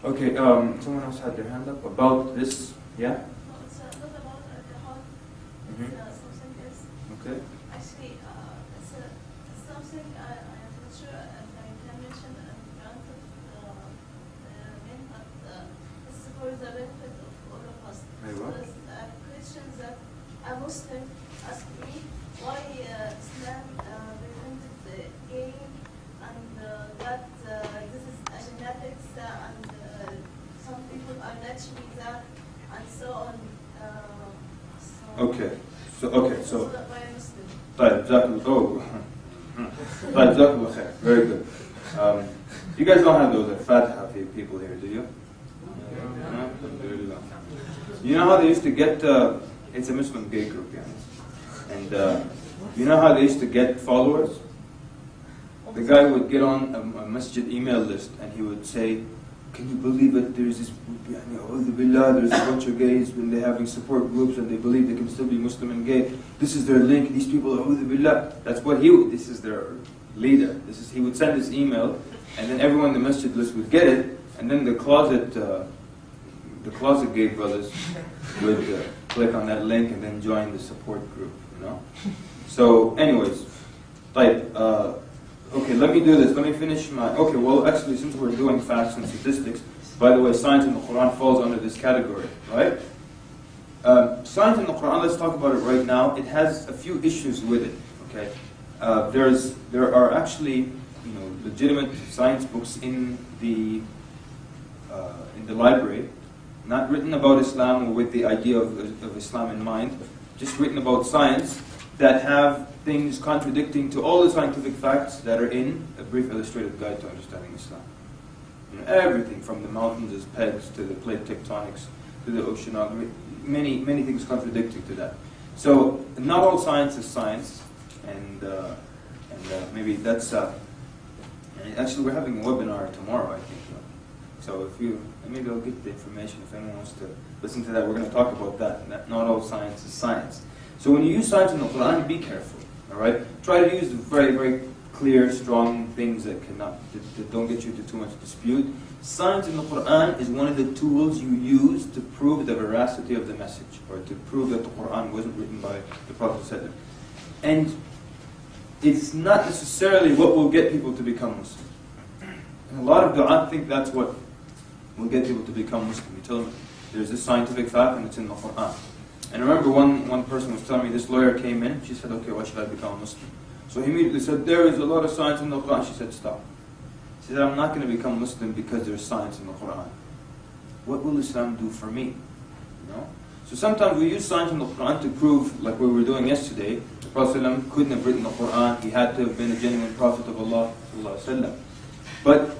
okay, someone else had their hand up about this, yeah? No, it's not about alcohol. Mhm. It's something else. Okay. Actually, it's something I'm not sure if I can mention in front of men, but it's for the benefit of all of us. Very well. There's questions that a Muslim asked me why Islam prevented the gay, and that this is a genetics, and some people are naturally that, and so on. Okay. So So that why Muslim. طيب جزاك الله طيب جزاك الله خير. Very good. You guys don't have those Fatiha people here, do you? No? You know how they used to get, it's a Muslim gay group, yeah. And you know how they used to get followers? The guy would get on a masjid email list and he would say, can you believe it, there's this, there's a bunch of gays when they're having support groups and they believe they can still be Muslim and gay. This is their link, these people are, that's what this is their leader. He would send this email, and then everyone in the masjid list would get it, and then the closet gay brothers would click on that link and then join the support group, you know? So anyways, okay, let me do this. Let me finish my... Okay, well, actually, since we're doing facts and statistics, by the way, science in the Quran falls under this category, right? Science in the Quran, let's talk about it right now. It has a few issues with it, okay? There are actually, legitimate science books in the library, not written about Islam or with the idea of Islam in mind, just written about science, that have things contradicting to all the scientific facts that are in A Brief Illustrated Guide to Understanding Islam. Everything from the mountains as pegs to the plate tectonics to the oceanography, many things contradicting to that. So not all science is science, and maybe that's. Actually, we're having a webinar tomorrow, I think. So maybe I'll get the information if anyone wants to listen to that. We're going to talk about that. Not all science is science. So when you use science in the Quran, be careful. All right, try to use the very, very clear, strong things that don't get you into too much dispute. Science in the Quran is one of the tools you use to prove the veracity of the message, or to prove that the Quran wasn't written by the Prophet. And it's not necessarily what will get people to become Muslim. And a lot of du'at think that's what will get people to become Muslim. You tell them there's this scientific fact and it's in the Quran. And I remember one person was telling me, this lawyer came in, she said, okay, why should I become a Muslim? So he immediately said, there is a lot of science in the Quran. She said, stop. She said, I'm not going to become Muslim because there's science in the Quran. What will Islam do for me? So sometimes we use science in the Quran to prove, like we were doing yesterday, the Prophet ﷺ couldn't have written the Quran, he had to have been a genuine prophet of Allah ﷺ. But,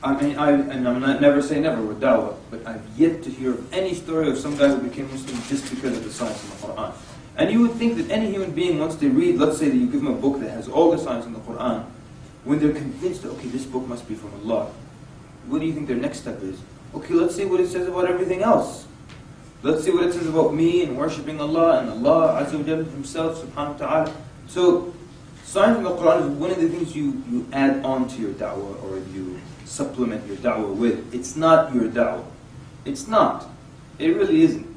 I'm not never say never with da'wah, but I've yet to hear of any story of some guy who became Muslim just because of the science in the Quran. And you would think that any human being, once they read, let's say that you give them a book that has all the science in the Quran, when they're convinced that, okay, this book must be from Allah, what do you think their next step is? Okay, let's see what it says about everything else. Let's see what it says about me and worshipping Allah and Allah Azza wa Jalla Himself, subhanahu wa ta'ala. So, science in the Quran is one of the things you add on to your da'wah, or you supplement your da'wah with. It's not your da'wah. It's not. It really isn't.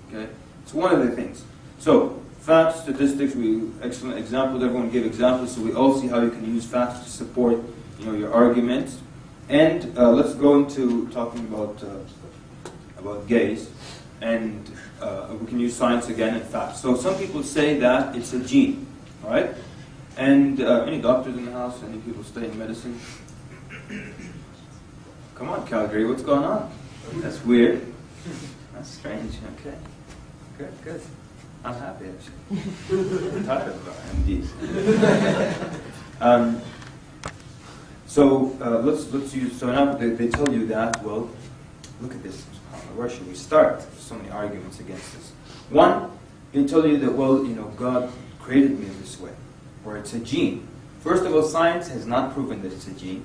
Okay? It's one of the things. So, facts, statistics, excellent examples. Everyone gave examples, so we all see how you can use facts to support, your arguments. And let's go into talking about gays. And we can use science again and facts. So some people say that it's a gene, all right? And any doctors in the house? Any people studying medicine? Come on, Calgary, what's going on? That's weird. That's strange. Okay, good. I'm happy actually. I'm tired of MDs. So let's use. So now they tell you that. Well, look at this. Where should we start? There's so many arguments against this. One, they tell you that, well, God created me in this way, or it's a gene. First of all, science has not proven that it's a gene.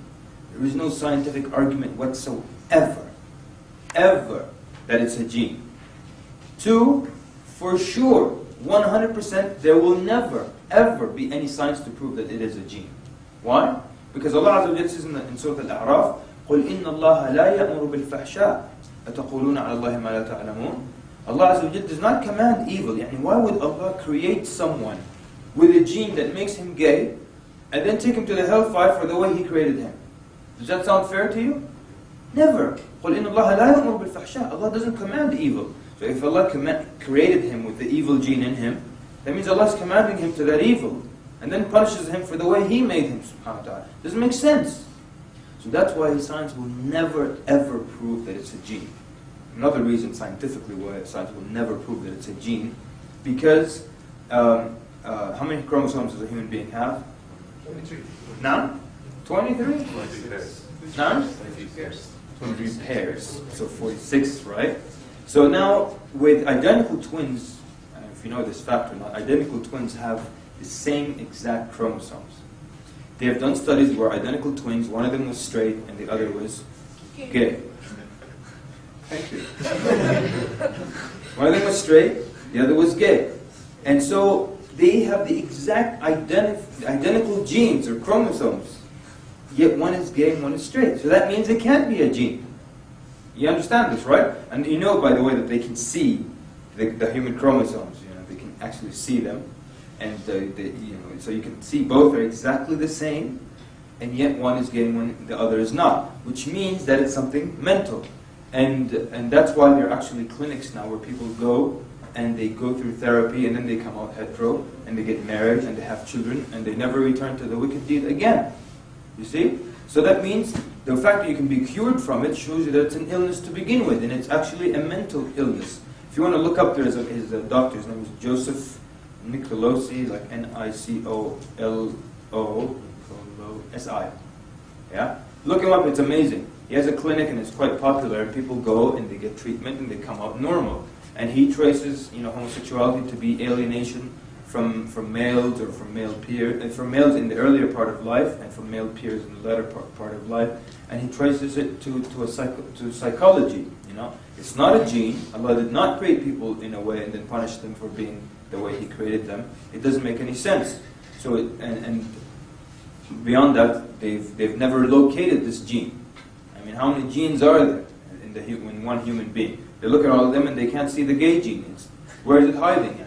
There is no scientific argument whatsoever, ever, that it's a gene. Two, for sure, 100%, there will never, ever be any science to prove that it is a gene. Why? Because Allah Azza wa Jalla says in Surah Al-A'raf, قُلْ إِنَّ اللَّهَ لَا يَأْمُرُ بِالْفَحْشَاءِ أَتَقُولُونَ عَلَى اللَّهِ مَا لَا تَعْلَمُونَ. Allah Azza wa Jalla does not command evil. Yani, why would Allah create someone with a gene that makes him gay and then take him to the hellfire for the way He created him? Does that sound fair to you? Never. قُلْ إِنَّ اللَّهَ لَا يَأْمُرُ بِالْفَحْشَاءِ. Allah doesn't command evil. So if Allah created him with the evil gene in him, that means Allah is commanding him to that evil and then punishes him for the way He made him, subhanahu wa ta'ala. Doesn't make sense. So that's why science will never ever prove that it's a gene. Another reason scientifically why science will never prove that it's a gene, because how many chromosomes does a human being have? 23. None? 23? 23 pairs. None? 23 pairs. So 46, right? So now, with identical twins, if you know this fact or not, identical twins have the same exact chromosomes. They have done studies where identical twins, one of them was straight and the other was gay. Thank you. One of them was straight, the other was gay. And so they have the exact identical genes or chromosomes, yet one is gay and one is straight. So that means it can't be a gene. You understand this, right? And you know, by the way, that they can see the human chromosomes. They can actually see them, and so you can see both are exactly the same, and yet one is gay and the other is not, which means that it's something mental, and that's why there are actually clinics now where people go and they go through therapy and then they come out hetero and they get married and they have children and they never return to the wicked deed again. You see? So that means the fact that you can be cured from it shows you that it's an illness to begin with, and it's actually a mental illness. If you want to look up, there's his doctor, his name is Joseph Nicolosi, like Nicolosi. Yeah? Look him up, it's amazing. He has a clinic and it's quite popular, and people go and they get treatment and they come out normal. And he traces, homosexuality to be alienation from males or from male peers, and from males in the earlier part of life and from male peers in the latter part of life. And he traces it to psychology. It's not a gene. Allah did not create people in a way and then punish them for being the way He created them. It doesn't make any sense. So and beyond that, they've never located this gene. I mean, how many genes are there in one human being? They look at all of them and they can't see the gay gene. Where is it hiding?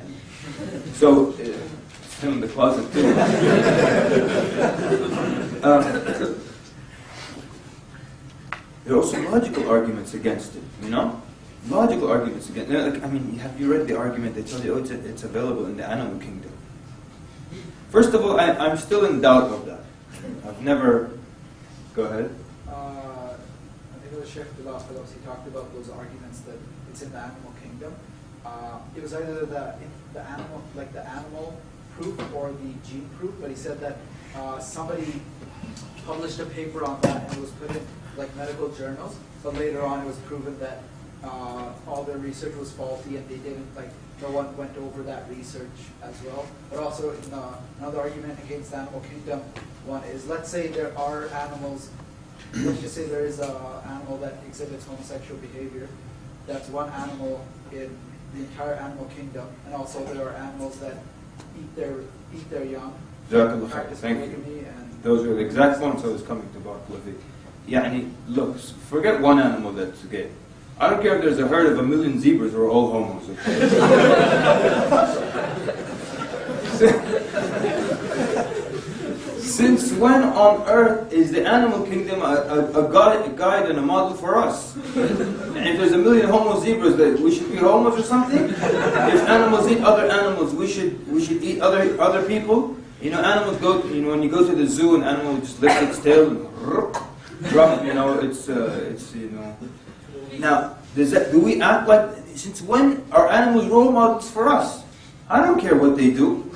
So it's still in the closet too. There are also logical arguments against it, Logical arguments against it. Have you read the argument? They tell you, it's available in the animal kingdom. First of all, I'm still in doubt of that. I've never... Go ahead. I think it was Sheikh Bilal Phillips, he talked about those arguments that it's in the animal kingdom. It was either the animal proof or the gene proof, but he said that somebody published a paper on that and it was put in medical journals, but later on it was proven that all their research was faulty and they didn't, no one went over that research as well. But also another argument against the animal kingdom one is, let's say there are animals, let's just say there is an animal that exhibits homosexual behavior. That's one animal in the entire animal kingdom, and also there are animals that eat their young. Thank you. Those are the exact ones I was coming to Barakallahu. Look, forget one animal that's gay. I don't care if there's a herd of 1 million zebras who are all homos. Okay? Since when on earth is the animal kingdom a guide and a model for us? And if there's a million homo zebras, that we should be homos or something? If animals eat other animals, we should eat other people? You know, animals go, when you go to the zoo, an animal just lifts its tail and drop, it's Now, do we act like, since when are animals role models for us? I don't care what they do.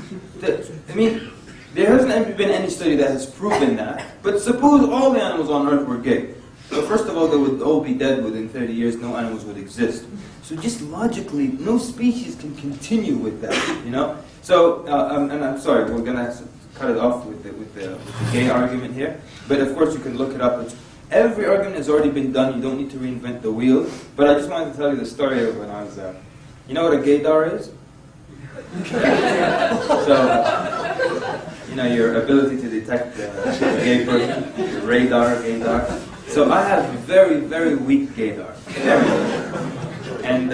I mean, there hasn't been any study that has proven that. But suppose all the animals on earth were gay. So first of all, they would all be dead within 30 years, no animals would exist. So just logically, no species can continue with that, you know? So, and I'm sorry, we're going to cut it off with the gay argument here. But of course, you can look it up. Every argument has already been done. You don't need to reinvent the wheel. But I just wanted to tell you the story of when I was there. You know what a gaydar is? So, your ability to detect a gay person, your radar, gaydar. So I have very, very weak gaydar. Very weak. And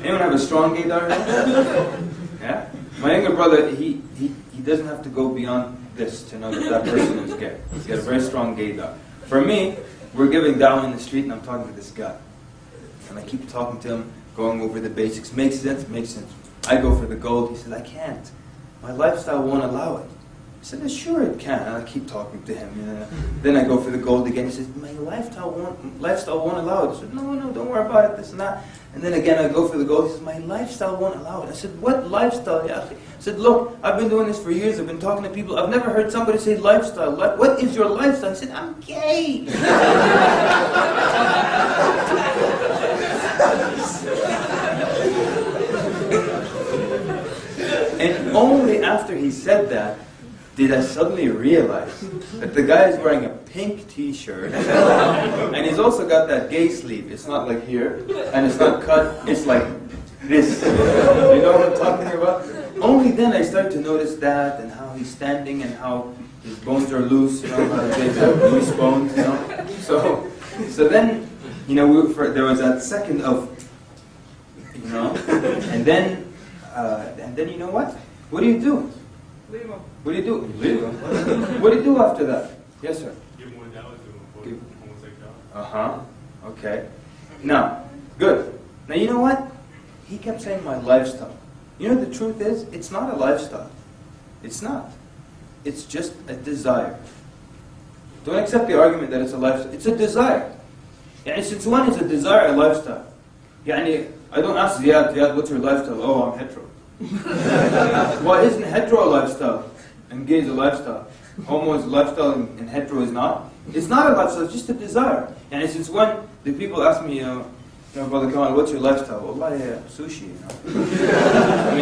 anyone have a strong gaydar? Yeah? My younger brother, he doesn't have to go beyond this to know that person is gay. He's got a very strong gaydar. For me, we're giving down in the street and I'm talking to this guy. And I keep talking to him, going over the basics. Makes sense? Makes sense. I go for the gold. He says, I can't. My lifestyle won't allow it. I said, sure it can. And I keep talking to him. Then I go for the gold again. He says, my lifestyle won't allow it. I said, no, don't worry about it, this and that. And then again I go for the gold. He says, my lifestyle won't allow it. I said, what lifestyle? I said, look, I've been doing this for years. I've been talking to people. I've never heard somebody say lifestyle. What is your lifestyle? I said, I'm gay. And only after he said that did I suddenly realize that the guy is wearing a pink t-shirt and he's also got that gay sleeve. It's not like here and it's not cut, it's like this. You know what I'm talking about? Only then I start to notice that and how he's standing and how his bones are loose, how his legs have loose bones, So then, there was that second of, and then you know what? What do you do? Leave him. What do you do? You leave him. What do you do after that? Yes, sir. Give more dollars to him for homosexuality. Okay. Now, good. Now you know what? He kept saying my lifestyle. You know the truth is, it's not a lifestyle. It's not. It's just a desire. Don't accept the argument that it's a lifestyle. It's a desire. And since when is a desire a lifestyle? I don't ask Ziad, what's your lifestyle? Oh, I'm hetero. Why isn't hetero a lifestyle? And gay is a lifestyle. Homo is a lifestyle and hetero is not? It's not a lifestyle, it's just a desire. And since when the people ask me, Brother Kamal, what's your lifestyle? Wallah, sushi,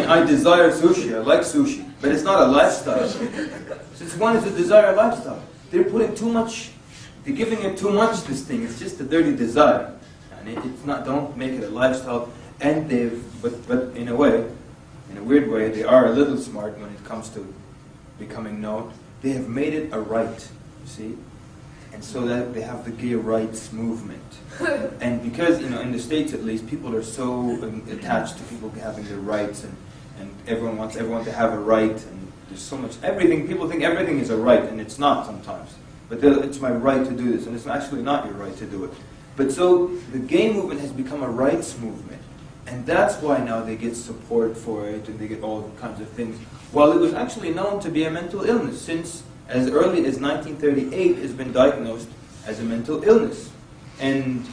I desire sushi, I like sushi. But it's not a lifestyle. Since when is a desire a lifestyle? They're putting too much, they're giving it too much, this thing. It's just a dirty desire. And it's not, don't make it a lifestyle. And but in a way, in a weird way, they are a little smart when it comes to becoming known. They have made it a right, you see? And so that they have the gay rights movement. And because, in the States at least, people are so attached to people having their rights and everyone wants everyone to have a right and there's so much, everything, people think everything is a right and it's not sometimes. But it's my right to do this and it's actually not your right to do it. But so the gay movement has become a rights movement. And that's why now they get support for it and they get all kinds of things. While it was actually known to be a mental illness since as early as 1938 has been diagnosed as a mental illness. And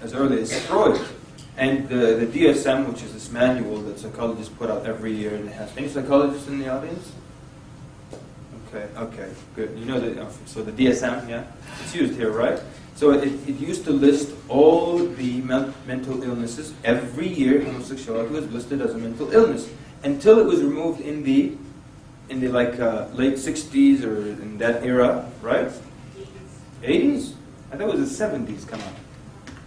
as early as Freud. And the DSM, which is this manual that psychologists put out every year, and it has any psychologists in the audience? Okay, good. You know so the DSM, yeah? It's used here, right? So it used to list all the mental illnesses. Every year, homosexuality was listed as a mental illness until it was removed in the late 60s or in that era, right? 80s? I thought it was the 70s. Come on.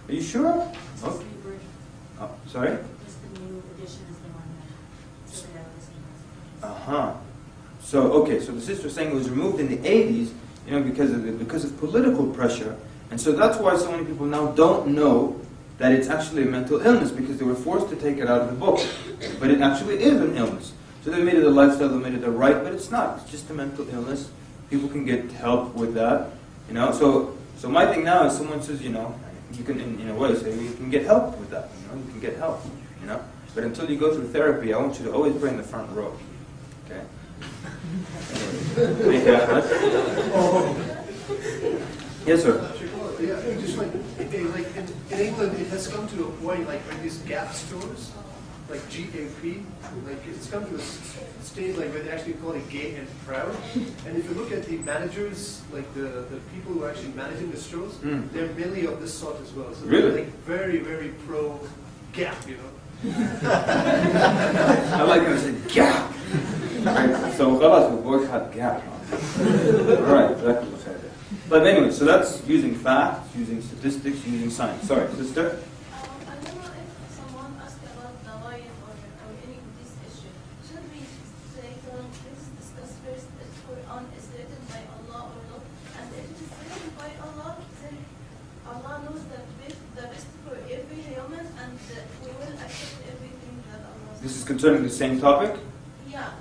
Are you sure? Oh. Sorry? Just the new edition is the one that. So the sister's saying it was removed in the 80s, because of political pressure. And so that's why so many people now don't know that it's actually a mental illness, because they were forced to take it out of the book. But it actually is an illness. So they made it a lifestyle, they made it a right, but it's not. It's just a mental illness. People can get help with that, you know. So my thing now is someone says, you know, you can in a way say you can get help with that. You know, you can get help, you know. But until you go through therapy, I want you to always pray in the front row. Okay. Yes, sir. Yeah, just like in England, it has come to a point like where these Gap stores, like GAP, like it's come to a stage like where they actually call it gay and proud. And if you look at the managers, like the people who are actually managing the stores, they're mainly of this sort as well. So really? They're like very, very pro Gap, you know. I like when I say Gap. Right, so خلاص we boycott Gap. Alright, exactly. But anyway, so that's using facts, using statistics, using science. Sorry, sister? I don't know if someone asked about the lion or any of this issue. Should we say, let's discuss first if Quran is written by Allah or not? And if it is written by Allah, then Allah knows the best for every human, and we will accept everything that Allah says. This is concerning the same topic? Yeah,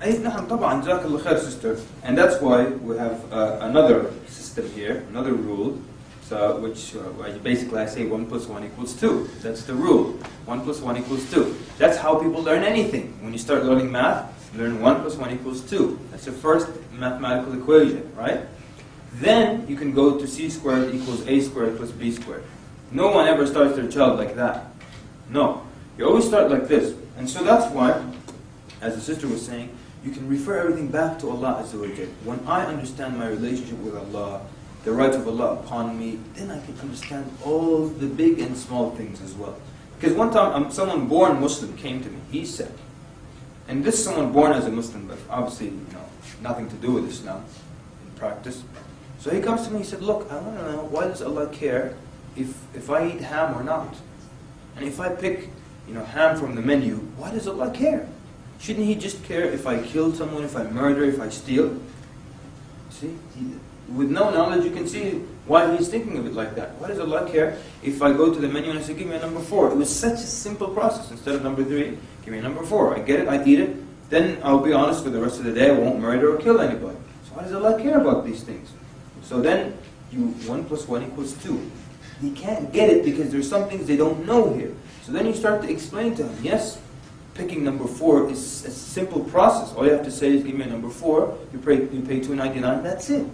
أي نعم طبعا جزاك الله خير sister. And that's why we have another system here, another rule, so which basically I say 1 + 1 = 2. That's the rule. 1 + 1 = 2. That's how people learn anything. When you start learning math, you learn 1 + 1 = 2. That's the first mathematical equation, right? Then you can go to c² = a² + b². No one ever starts their child like that. No. You always start like this. And so that's why, as the sister was saying, you can refer everything back to Allah Azza wa Jal. When I understand my relationship with Allah, the rights of Allah upon me, then I can understand all the big and small things as well. Because one time, someone born Muslim came to me. He said, and this is someone born as a Muslim, but obviously, you know, nothing to do with Islam in practice. So he comes to me, he said, look, I want to know, why does Allah care if I eat ham or not? And if I pick, you know, ham from the menu, why does Allah care? Shouldn't He just care if I kill someone, if I murder, if I steal? See? With no knowledge, you can see why He's thinking of it like that. Why does Allah care if I go to the menu and I say, give me a number 4? It was such a simple process. Instead of number 3, give me a number 4. I get it, I eat it, then I'll be honest for the rest of the day, I won't murder or kill anybody. So why does Allah care about these things? So then, 1 + 1 = 2. He can't get it because there's some things they don't know here. So then you start to explain to him, yes, picking number 4 is a simple process. All you have to say is, give me a number 4, you pay $2.99, that's it.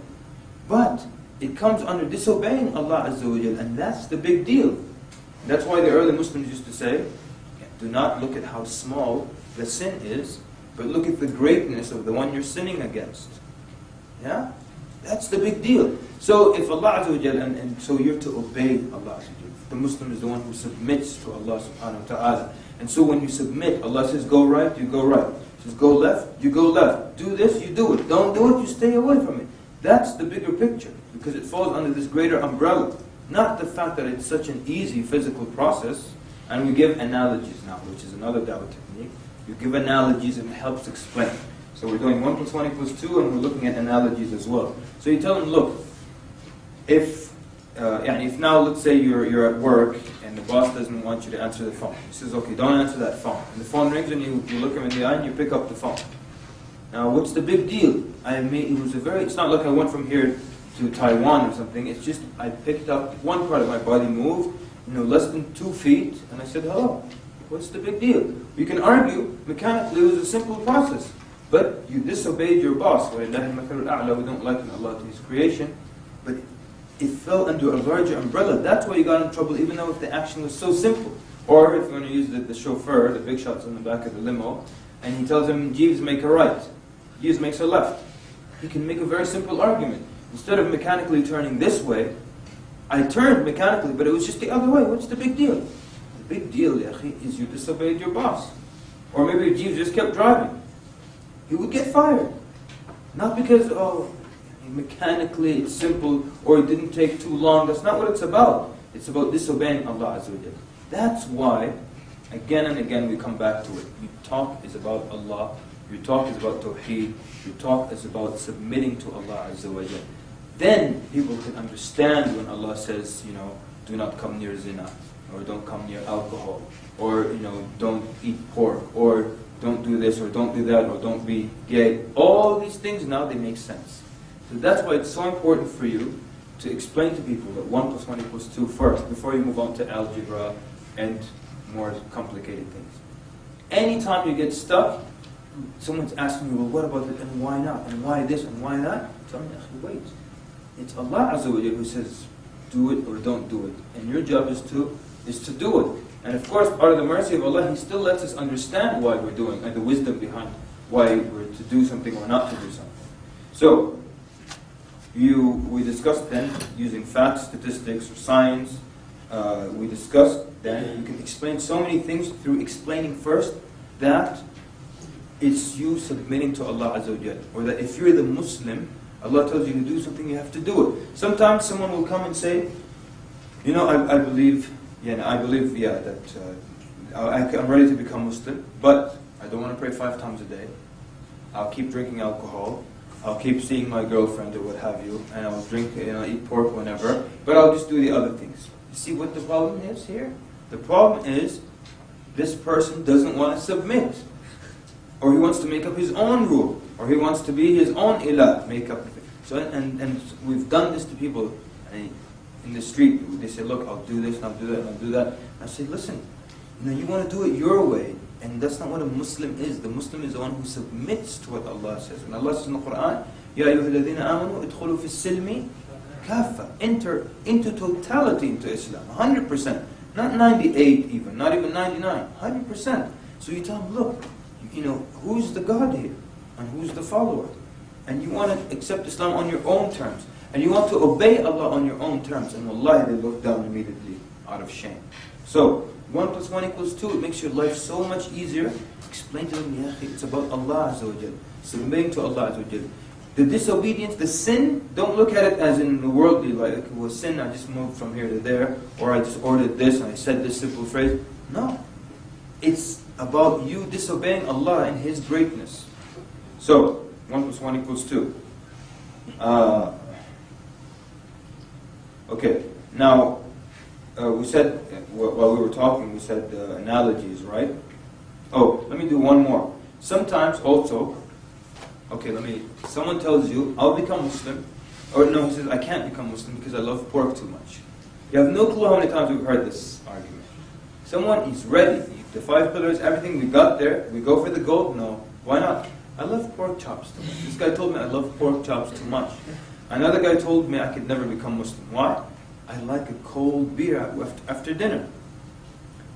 But it comes under disobeying Allah Azza wa Jal, and that's the big deal. That's why the early Muslims used to say, do not look at how small the sin is, but look at the greatness of the one you're sinning against. Yeah? That's the big deal. So if Allah Azza wa Jal, and so you're to obey Allah Azza wa Jal. The Muslim is the one who submits to Allah subhanahu wa ta'ala. And so when you submit, Allah says go right, you go right. He says go left, you go left. Do this, you do it. Don't do it, you stay away from it. That's the bigger picture, because it falls under this greater umbrella. Not the fact that it's such an easy physical process. And we give analogies now, which is another dawah technique. You give analogies and it helps explain. So we're doing 1 + 1 = 2, and we're looking at analogies as well. So you tell them, look, if now, let's say you're at work and the boss doesn't want you to answer the phone. He says, okay, don't answer that phone. And the phone rings and you look him in the eye and you pick up the phone. Now, what's the big deal? It's not like I went from here to Taiwan or something. It's just I picked up one part of my body, moved, less than 2 feet, and I said, hello. What's the big deal? You can argue, mechanically it was a simple process. But you disobeyed your boss. We don't liken Allah to His creation. But it fell under a larger umbrella. That's why you got in trouble, even though if the action was so simple. Or if you want to use the chauffeur, the big shot's on the back of the limo, and he tells him, Jeeves, make a right. Jeeves makes a left. He can make a very simple argument. Instead of mechanically turning this way, I turned mechanically, but it was just the other way. What's the big deal? The big deal, ya akhi, is you disobeyed your boss. Or maybe Jeeves just kept driving. He would get fired. Not because, mechanically it's simple, or it didn't take too long. That's not what it's about. It's about disobeying Allah Azza wa Jal. That's why, again and again, we come back to it. Your talk is about Allah. Your talk is about Tawheed. Your talk is about submitting to Allah Azza wa Jal. Then people can understand when Allah says, do not come near zina, or don't come near alcohol, or don't eat pork, or don't do this, or don't do that, or don't be gay. All these things now, they make sense. So that's why it's so important for you to explain to people that 1 + 1 = 2 first, before you move on to algebra and more complicated things. Anytime you get stuck, someone's asking you, well, what about it, and why not, and why this, and why that? Tell me, wait. It's Allah Azza wa Jalla who says, do it or don't do it. And your job is to do it. And of course, part of the mercy of Allah, He still lets us understand why we're doing, and the wisdom behind why we're to do something or not to do something. So, we discussed then, using facts, statistics, or science, we discussed then, you can explain so many things through explaining first that it's you submitting to Allah Azza wa Jalla. Or that if you're the Muslim, Allah tells you to do something, you have to do it. Sometimes someone will come and say, you know, I believe that I'm ready to become Muslim, but I don't want to pray 5 times a day. I'll keep drinking alcohol. I'll keep seeing my girlfriend or what have you, and I'll drink, eat pork whenever, but I'll just do the other things. You see what the problem is here? The problem is, this person doesn't want to submit. Or he wants to make up his own rule. Or he wants to be his own ilah, make up. So, and we've done this to people in the street. They say, look, I'll do this, and I'll do that, and I'll do that. I say, listen, you want to do it your way. And that's not what a Muslim is. The Muslim is the one who submits to what Allah says. And Allah says in the Quran, Ya ayyuhalladhina amanu idkhulu fi silmi kaffa. Enter into totality into Islam. 100%. Not 98 even. Not even 99. 100%. So you tell them, look, who's the God here? And who's the follower? And you want to accept Islam on your own terms. And you want to obey Allah on your own terms. And wallahi, they look down immediately out of shame. So, 1 + 1 = 2, it makes your life so much easier. Explain to them, it's about Allah Azza wa Jal, submitting to Allah Azza wa Jal. The disobedience, the sin, don't look at it as in the worldly, like, well, sin, I just moved from here to there, or I just ordered this and I said this simple phrase. No. It's about you disobeying Allah and His greatness. So, 1 + 1 = 2. Okay, now, we said, while we were talking, we said analogies, right? Oh, let me do one more. Sometimes also, someone tells you, I'll become Muslim, or no, he says, I can't become Muslim because I love pork too much. You have no clue how many times we've heard this argument. Someone is ready, the 5 pillars, everything, we got there, we go for the gold, no, why not? I love pork chops too much. This guy told me I love pork chops too much. Another guy told me I could never become Muslim. Why? I like a cold beer after dinner.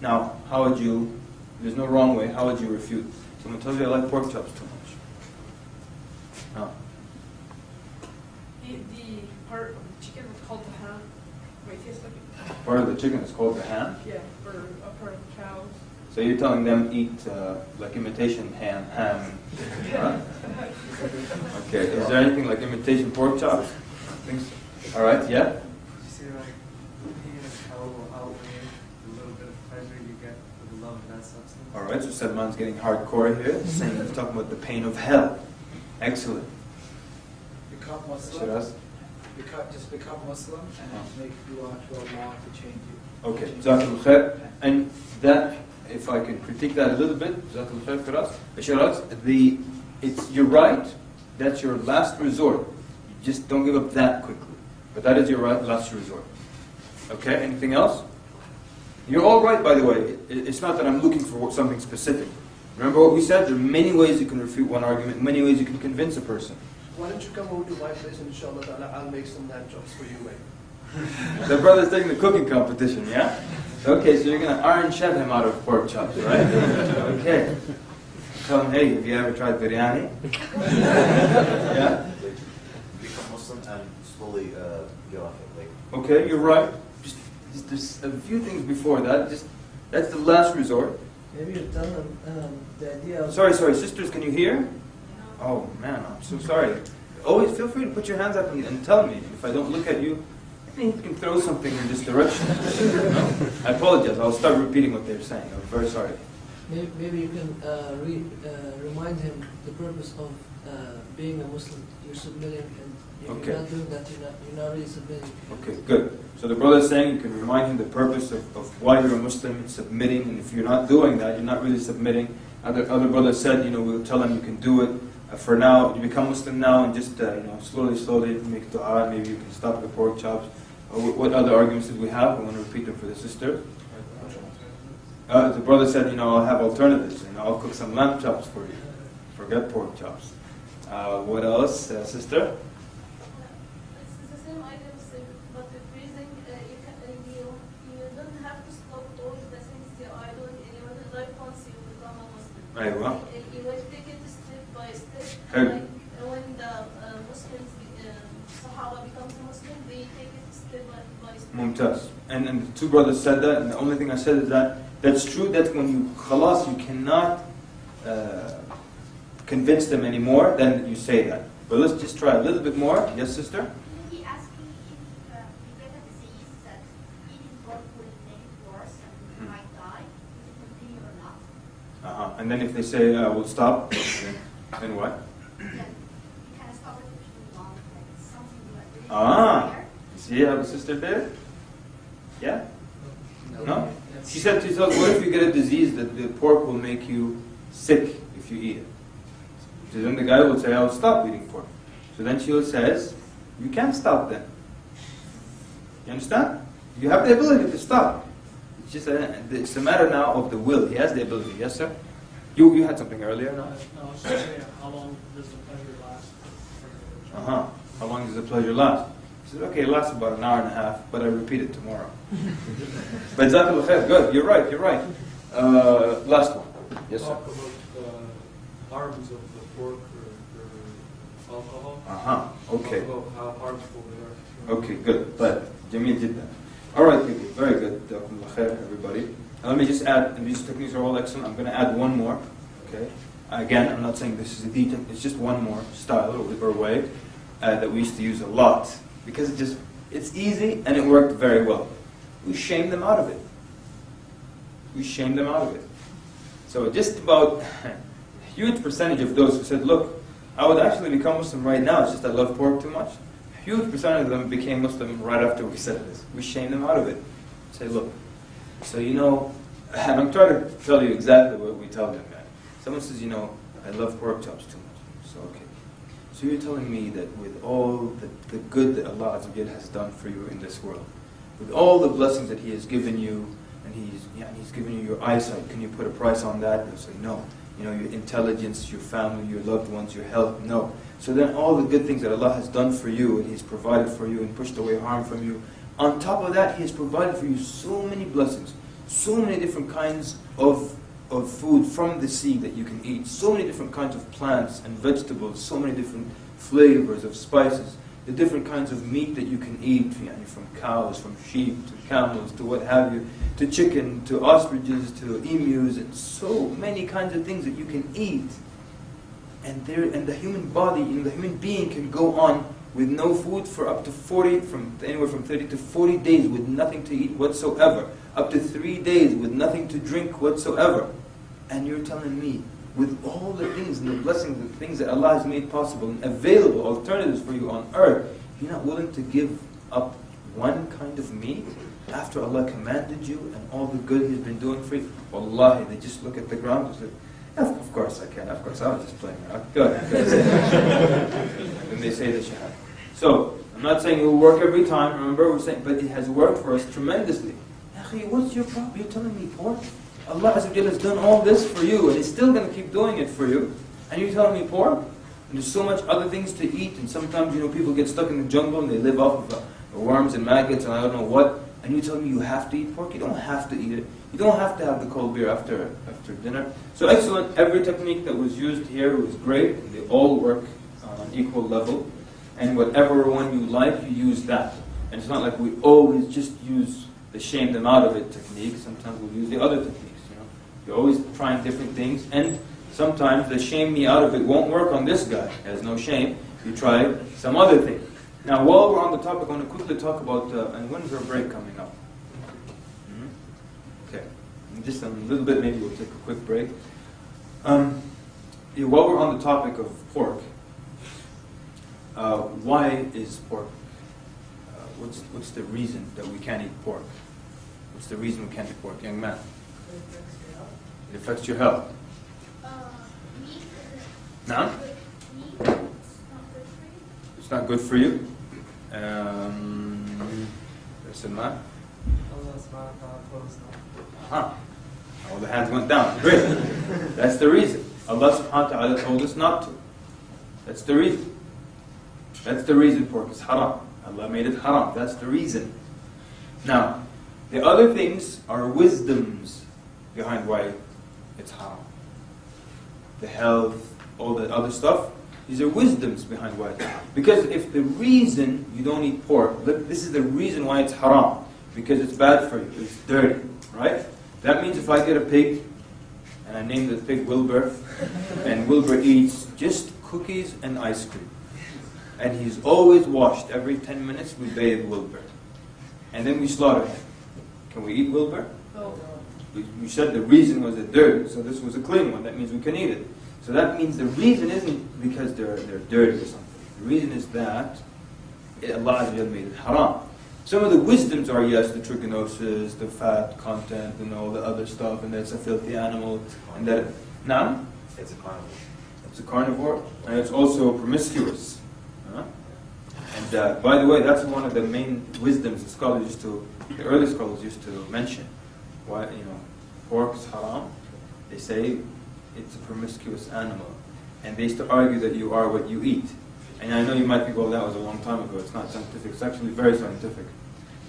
Now, how would you, there's no wrong way, how would you refute? Someone tells you I like pork chops too much. No. The part of the chicken is called the ham. Wait, tastes like Part of the chicken is called the ham? Yeah, for a part of the cows. So you're telling them eat like imitation ham. Right? Okay, is there anything like imitation pork chops? All right, yeah? Alright, so Salman's getting hardcore here, saying he's talking about the pain of hell. Excellent. Become Muslim. Just become Muslim and make dua to Allah to change you. Okay, Jazakallah khair. And that, if I can critique that a little bit, Jazakallah khair for us, you're right, that's your last resort. You just don't give up that quickly. But that is your last resort. Okay, anything else? You're all right, by the way. It's not that I'm looking for something specific. Remember what we said? There are many ways you can refute one argument, many ways you can convince a person. Why don't you come over to my place and inshallah ta'ala, I'll make some lamb chops for you, mate. The brother's taking the cooking competition, yeah? Okay, so you're going to Iron Chef him out of pork chops, right? Okay. Tell him, hey, have you ever tried biryani? Yeah? Become Muslim and slowly get off it. Okay, you're right. There's a few things before that. That's the last resort. Maybe you tell them the idea of... Sorry, sisters, can you hear? Oh man, I'm so sorry. Always feel free to put your hands up and tell me. If I don't look at you, you can throw something in this direction. No? I apologize. I'll start repeating what they're saying. I'm very sorry. Maybe you can remind him the purpose of being a Muslim. You're submitting, and if you're not doing that, you're not really submitting. Okay, good. So the brother is saying you can remind him the purpose of why you're a Muslim, submitting, and if you're not doing that, you're not really submitting, Other brothers said, we'll tell them you can do it. For now, you become Muslim now, and just slowly make dua. Maybe you can stop the pork chops. What other arguments did we have? I want to repeat them for the sister. The brother said, I'll have alternatives. I'll cook some lamb chops for you. Forget pork chops. What else, sister? It's the same idea, but with freezing, you don't have to stop all the things you are doing in your life once you become a Muslim. Aywa. You will take it step by step. Hey. Like when the Muslims, Sahaba becomes a Muslim, they take it step by step. Mumtaz. And the two brothers said that, and the only thing I said is that's true that when you khalas, you cannot convince them anymore, then you say that. But let's just try a little bit more. Yes, sister? He asked me if you get a disease that eating pork will make it worse and you might die, is it continue or not? And then if they say, we'll stop, then what? Then you kind of stop it if you want, like something you are really See how the sister did? Yeah? No? She said to herself, what if you get a disease that the pork will make you sick if you eat it? So then the guy will say, I'll stop eating pork. So then she says, you can't stop then. You understand? You have the ability to stop. It's just it's a matter now of the will. He has the ability. Yes, sir? You had something earlier, no? No, I was just saying, how long does the pleasure last? How long does the pleasure last? He said, okay, it lasts about an hour and a half, but I repeat it tomorrow. But Jazakallah khair, good, you're right. Last one. Yes, sir. Talk about harms of the pork or alcohol. Okay. Talk about how harmful they are. Okay, good. But Jameel did that. All right, people, very good. Jazakumullah khair, everybody. Now, let me just add, and these techniques are all excellent. I'm going to add one more. Okay. Again, I'm not saying this is a detail. It's just one more style or way that we used to use a lot because it's easy and it worked very well. We shamed them out of it. So just about a huge percentage of those who said, look, I would actually become Muslim right now, it's just I love pork too much. A huge percentage of them became Muslim right after we said this. We shamed them out of it. Say, look, so and I'm trying to tell you exactly what we tell them, man. Someone says, I love pork chops too much. So, okay. So you're telling me that with all the good that Allah Azza wa Jalla has done for you in this world, with all the blessings that He has given you, and He's given you your eyesight, can you put a price on that? They'll say, no. Your intelligence, your family, your loved ones, your health, no. So then all the good things that Allah has done for you, and He's provided for you, and pushed away harm from you, on top of that, He has provided for you so many blessings, so many different kinds of food from the sea that you can eat, so many different kinds of plants and vegetables, so many different flavors of spices, the different kinds of meat that you can eat, from cows, from sheep, to camels, to what have you, to chicken, to ostriches, to emus, and so many kinds of things that you can eat. And the human body, the human being can go on with no food for up to anywhere from 30 to 40 days with nothing to eat whatsoever, up to 3 days with nothing to drink whatsoever. And you're telling me, with all the things and the blessings and things that Allah has made possible and available alternatives for you on earth, you're not willing to give up one kind of meat after Allah commanded you and all the good He's been doing for you? Wallahi, they just look at the ground and say, of course I can, of course, I was just playing around. Go ahead. And they say that you have. So, I'm not saying it will work every time, remember, we're saying, but it has worked for us tremendously. What's your problem? You're telling me pork? Allah Azza wa Jalla has done all this for you, and He's still going to keep doing it for you. And you're telling me pork? And there's so much other things to eat, and sometimes, people get stuck in the jungle and they live off of worms and maggots and I don't know what, and you tell me you have to eat pork? You don't have to eat it. You don't have to have the cold beer after dinner. So excellent. Every technique that was used here was great, and they all work on an equal level. And whatever one you like, you use that. And it's not like we always just use the shame them out of it technique. Sometimes we'll use the other techniques. You're always trying different things, and sometimes the shame me out of it won't work on this guy. There's no shame. You try some other thing. Now, while we're on the topic, I want to quickly talk about, and when's our break coming up? Okay. In just a little bit, maybe we'll take a quick break. While we're on the topic of pork, why is pork, what's the reason that we can't eat pork? What's the reason we can't eat pork? Young man. It affects your health. No? It's not good for you. Listen, man. Uh-huh. All the hands went down. Great. That's the reason. Allah subhanahu wa ta'ala told us not to. That's the reason. That's the reason pork is haram. Allah made it haram. That's the reason. Now, the other things are wisdoms behind why it's haram. The health, all the other stuff, these are wisdoms behind why it's haram. Because if the reason you don't eat pork, this is the reason why it's haram. Because it's bad for you, it's dirty, right? That means if I get a pig, and I name the pig Wilbur, and Wilbur eats just cookies and ice cream, and he's always washed every 10 minutes, we bathe Wilbur. And then we slaughter him. Can we eat Wilbur? No. We said the reason was it dirty, so this was a clean one. That means we can eat it. So that means the reason isn't because they're dirty or something. The reason is that Allah made it haram. Some of the wisdoms are, yes, the trichinosis, the fat content, and all the other stuff, and that's a filthy animal, and that... Now? It's a carnivore. It's a carnivore, and it's also promiscuous. Huh? And by the way, that's one of the main wisdoms the early scholars used to mention. Why, pork is haram. They say it's a promiscuous animal, and they used to argue that you are what you eat. And I know you might think, well, that was a long time ago. It's not scientific. It's actually very scientific.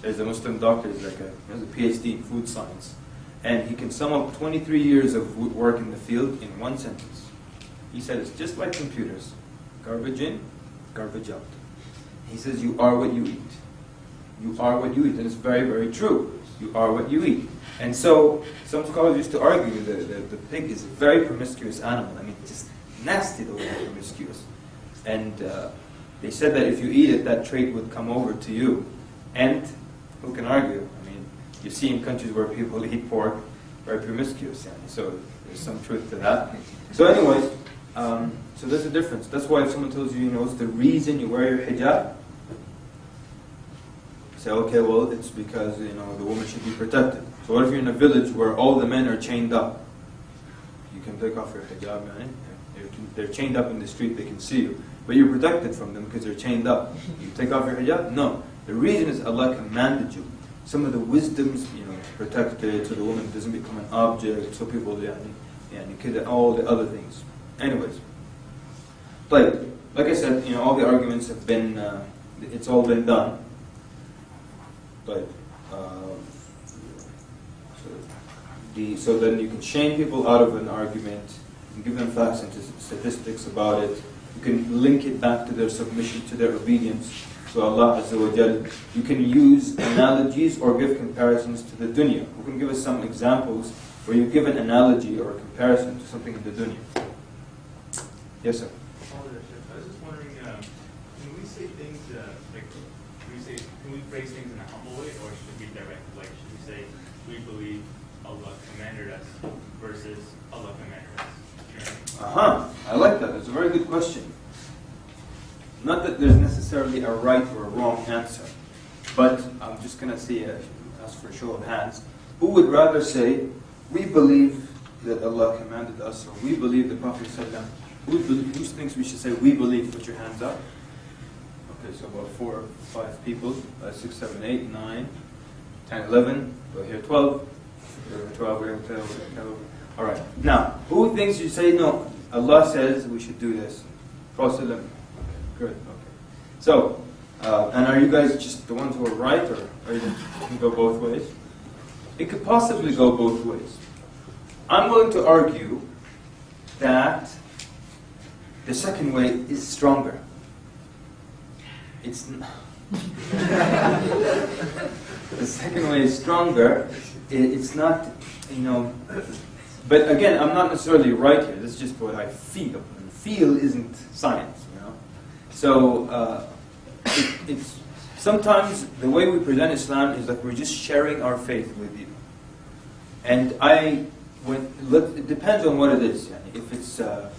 There's a Muslim doctor, he has a PhD in food science, and he can sum up 23 years of work in the field in one sentence. He said it's just like computers: garbage in, garbage out. He says you are what you eat. You are what you eat, and it's very, very true. You are what you eat. And so some scholars used to argue that the pig is a very promiscuous animal. I mean, just nasty the way it's promiscuous. And they said that if you eat it, that trait would come over to you. And who can argue? I mean, you see in countries where people eat pork, very promiscuous. So there's some truth to that. So anyways, so there's a difference. That's why if someone tells you, it's the reason you wear your hijab, say, okay, well, it's because, the woman should be protected. So what if you're in a village where all the men are chained up? You can take off your hijab, man. They're chained up in the street, they can see you. But you're protected from them because they're chained up. You take off your hijab? No. The reason is Allah commanded you. Some of the wisdoms, to protect it, so the woman doesn't become an object, so people, all the other things. Anyways. But, like I said, all the arguments have been, it's all been done. But, so then you can shame people out of an argument, you can give them facts and statistics about it, you can link it back to their submission, to their obedience. So Allah Azza wa Jal, you can use analogies or give comparisons to the dunya. Who can give us some examples where you give an analogy or a comparison to something in the dunya? Yes, sir. I was just wondering, can we say things can we phrase things in a humble way, or should we be direct? Like, should we say we believe Allah commanded us versus Allah commanded us? I like that. That's a very good question. Not that there's necessarily a right or a wrong answer, but I'm just going to ask for a show of hands. Who would rather say, we believe that Allah commanded us, or we believe the Prophet ﷺ? Who thinks we should say, we believe? Put your hands up. Okay, so about 4 or 5 people. 6, 7, 8, 9, 10, 11. We're here 12. We're here 12. We're here 12. All right. Now, who thinks you say, no, Allah says we should do this? Prophet ﷺ. Good. Okay. So, and are you guys just the ones who are right, or you can go both ways? It could possibly go both ways. I'm willing to argue that the second way is stronger. It's the second way is stronger. It's not, But again, I'm not necessarily right here. This is just what I feel. And feel isn't science. So it's sometimes the way we present Islam is like we're just sharing our faith with you. And it depends on what it is. If it's a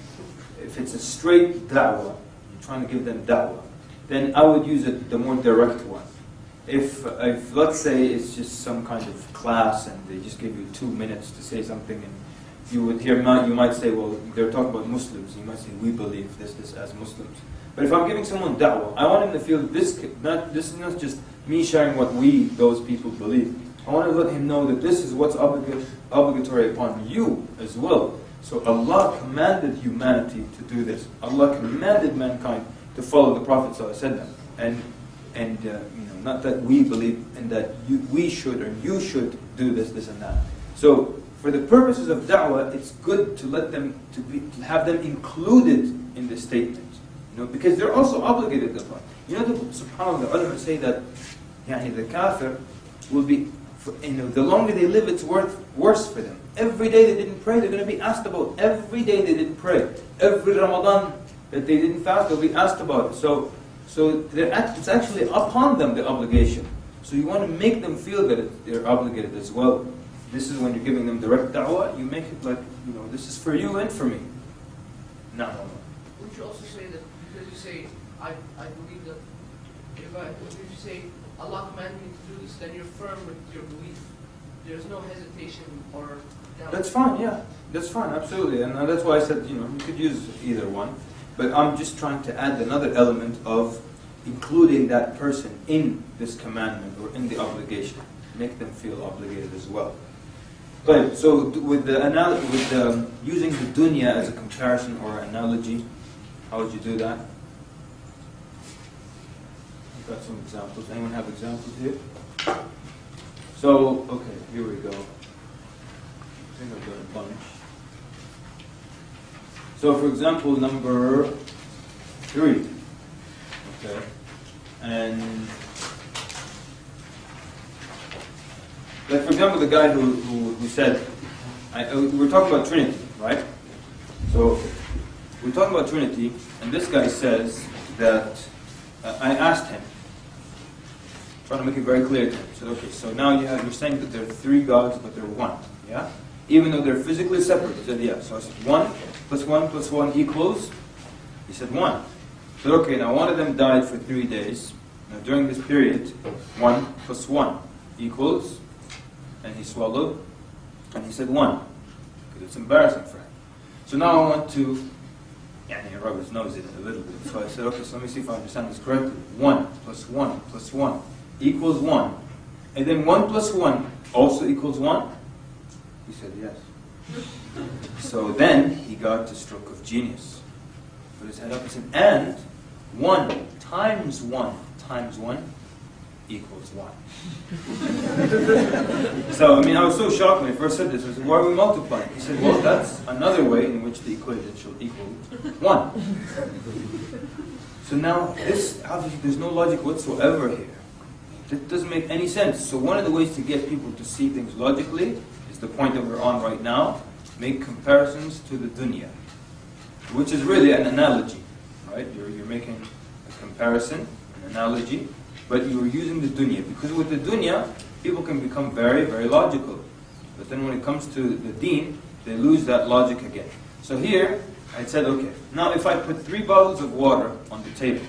straight da'wah, you're trying to give them da'wah, then I would use the more direct one. If let's say it's just some kind of class and they just give you 2 minutes to say something and you would hear, you might say, well, they're talking about Muslims. You might say, we believe this as Muslims. But if I'm giving someone da'wah, I want him to feel this is not just me sharing what those people believe. I want to let him know that this is what's obligatory upon you as well. So Allah commanded humanity to do this. Allah commanded mankind to follow the Prophet ﷺ. And not that we believe and that we should or you should do this and that. So for the purposes of da'wah, it's good to let them to have them included in the statement, because they're also obligated upon. SubhanAllah, the ulama say that, the kafir will be, the longer they live, it's worse for them. Every day they didn't pray, they're going to be asked about. Every day they didn't pray. Every Ramadan that they didn't fast, they'll be asked about it. So it's actually upon them, the obligation. So you want to make them feel that they're obligated as well. This is when you're giving them direct da'wah, you make it like, this is for you and for me. No. Would you also say that, because you say, I believe that, if you say, Allah commanded me to do this, then you're firm with your belief. There's no hesitation or doubt. That's fine, yeah. That's fine, absolutely. And that's why I said, you could use either one. But I'm just trying to add another element of including that person in this commandment or in the obligation. Make them feel obligated as well. But so with using the dunya as a comparison or analogy, how would you do that? I've got some examples. Anyone have examples here? So, okay, here we go. I think I've got a bunch. So, for example, number 3. Okay, and like for example, the guy who said, we're talking about Trinity, right? So we're talking about Trinity, and this guy says that I asked him, trying to make it very clear to him. I said, okay, so now you're saying that there are 3 gods, but they're one, yeah? Even though they're physically separate. He said, yeah. So I said, 1 plus 1 plus 1 equals? He said, 1. I said, okay, now one of them died for 3 days. Now during this period, 1 plus 1 equals? And he swallowed, and he said 1, because it's embarrassing for him. So now I want to rub his nose in it a little bit. So I said, okay, so let me see if I understand this correctly. 1 plus 1 plus 1 equals 1. And then 1 plus 1 also equals 1? He said yes. So then he got the stroke of genius. Put his head up and said, and 1 times 1 times 1 equals 1. So, I was so shocked when he first said this. I said, why are we multiplying? He said, well, that's another way in which the equation shall equal 1. So now, obviously, there's no logic whatsoever here. It doesn't make any sense. So one of the ways to get people to see things logically is the point that we're on right now. Make comparisons to the dunya, which is really an analogy, right? You're making a comparison, an analogy, but you're using the dunya. Because with the dunya, people can become very, very logical. But then when it comes to the deen, they lose that logic again. So here, I said, okay, now if I put 3 bottles of water on the table,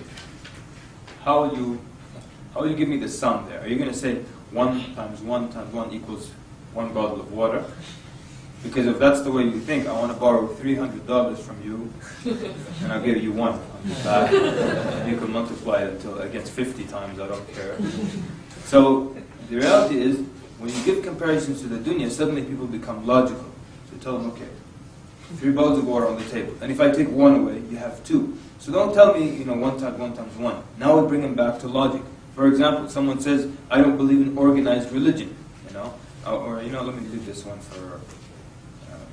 how will you give me the sum there? Are you going to say 1 times 1 times 1 equals 1 bottle of water? Because if that's the way you think, I want to borrow $300 from you, and I'll give you 1 on the back. And you can multiply it until against 50 times, I don't care. So the reality is, when you give comparisons to the dunya, suddenly people become logical. So tell them, okay, 3 bottles of water on the table. And if I take 1 away, you have 2. So don't tell me, 1 times 1 times 1. Now we bring them back to logic. For example, someone says, I don't believe in organized religion, or let me do this one for...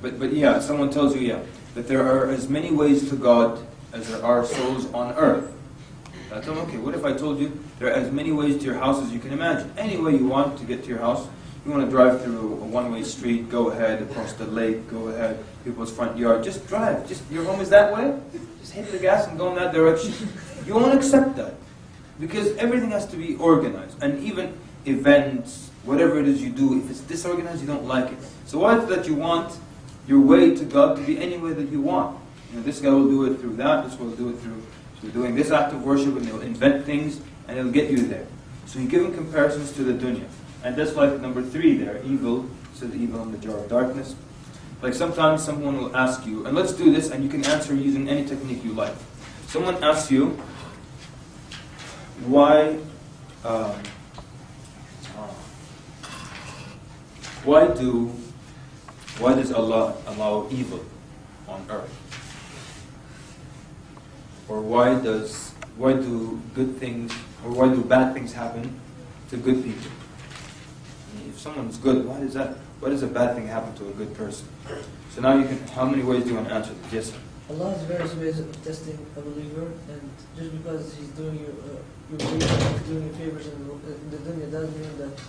But yeah, someone tells you, that there are as many ways to God as there are souls on earth. I tell them, okay, what if I told you there are as many ways to your house as you can imagine? Any way you want to get to your house. You want to drive through a one-way street, go ahead, across the lake, go ahead, people's front yard, just drive. Your home is that way? Just hit the gas and go in that direction. You won't accept that. Because everything has to be organized. And even events, whatever it is you do, if it's disorganized, you don't like it. So why is it that you want your way to God to be any way that you want? This guy will do it through that, this will do it through doing this act of worship, and they'll invent things, and it'll get you there. So you're giving comparisons to the dunya. And that's like number 3 there, evil, it says evil in the jar of darkness. Like sometimes someone will ask you, and let's do this, and you can answer using any technique you like. Someone asks you, why does Allah allow evil on earth? Or why do good things, or why do bad things happen to good people? I mean, if someone's good, why does a bad thing happen to a good person? So now how many ways do you want to answer this? Yes, sir. Allah has various ways of testing a believer, and just because He's doing you He's doing you favors in the dunya doesn't mean that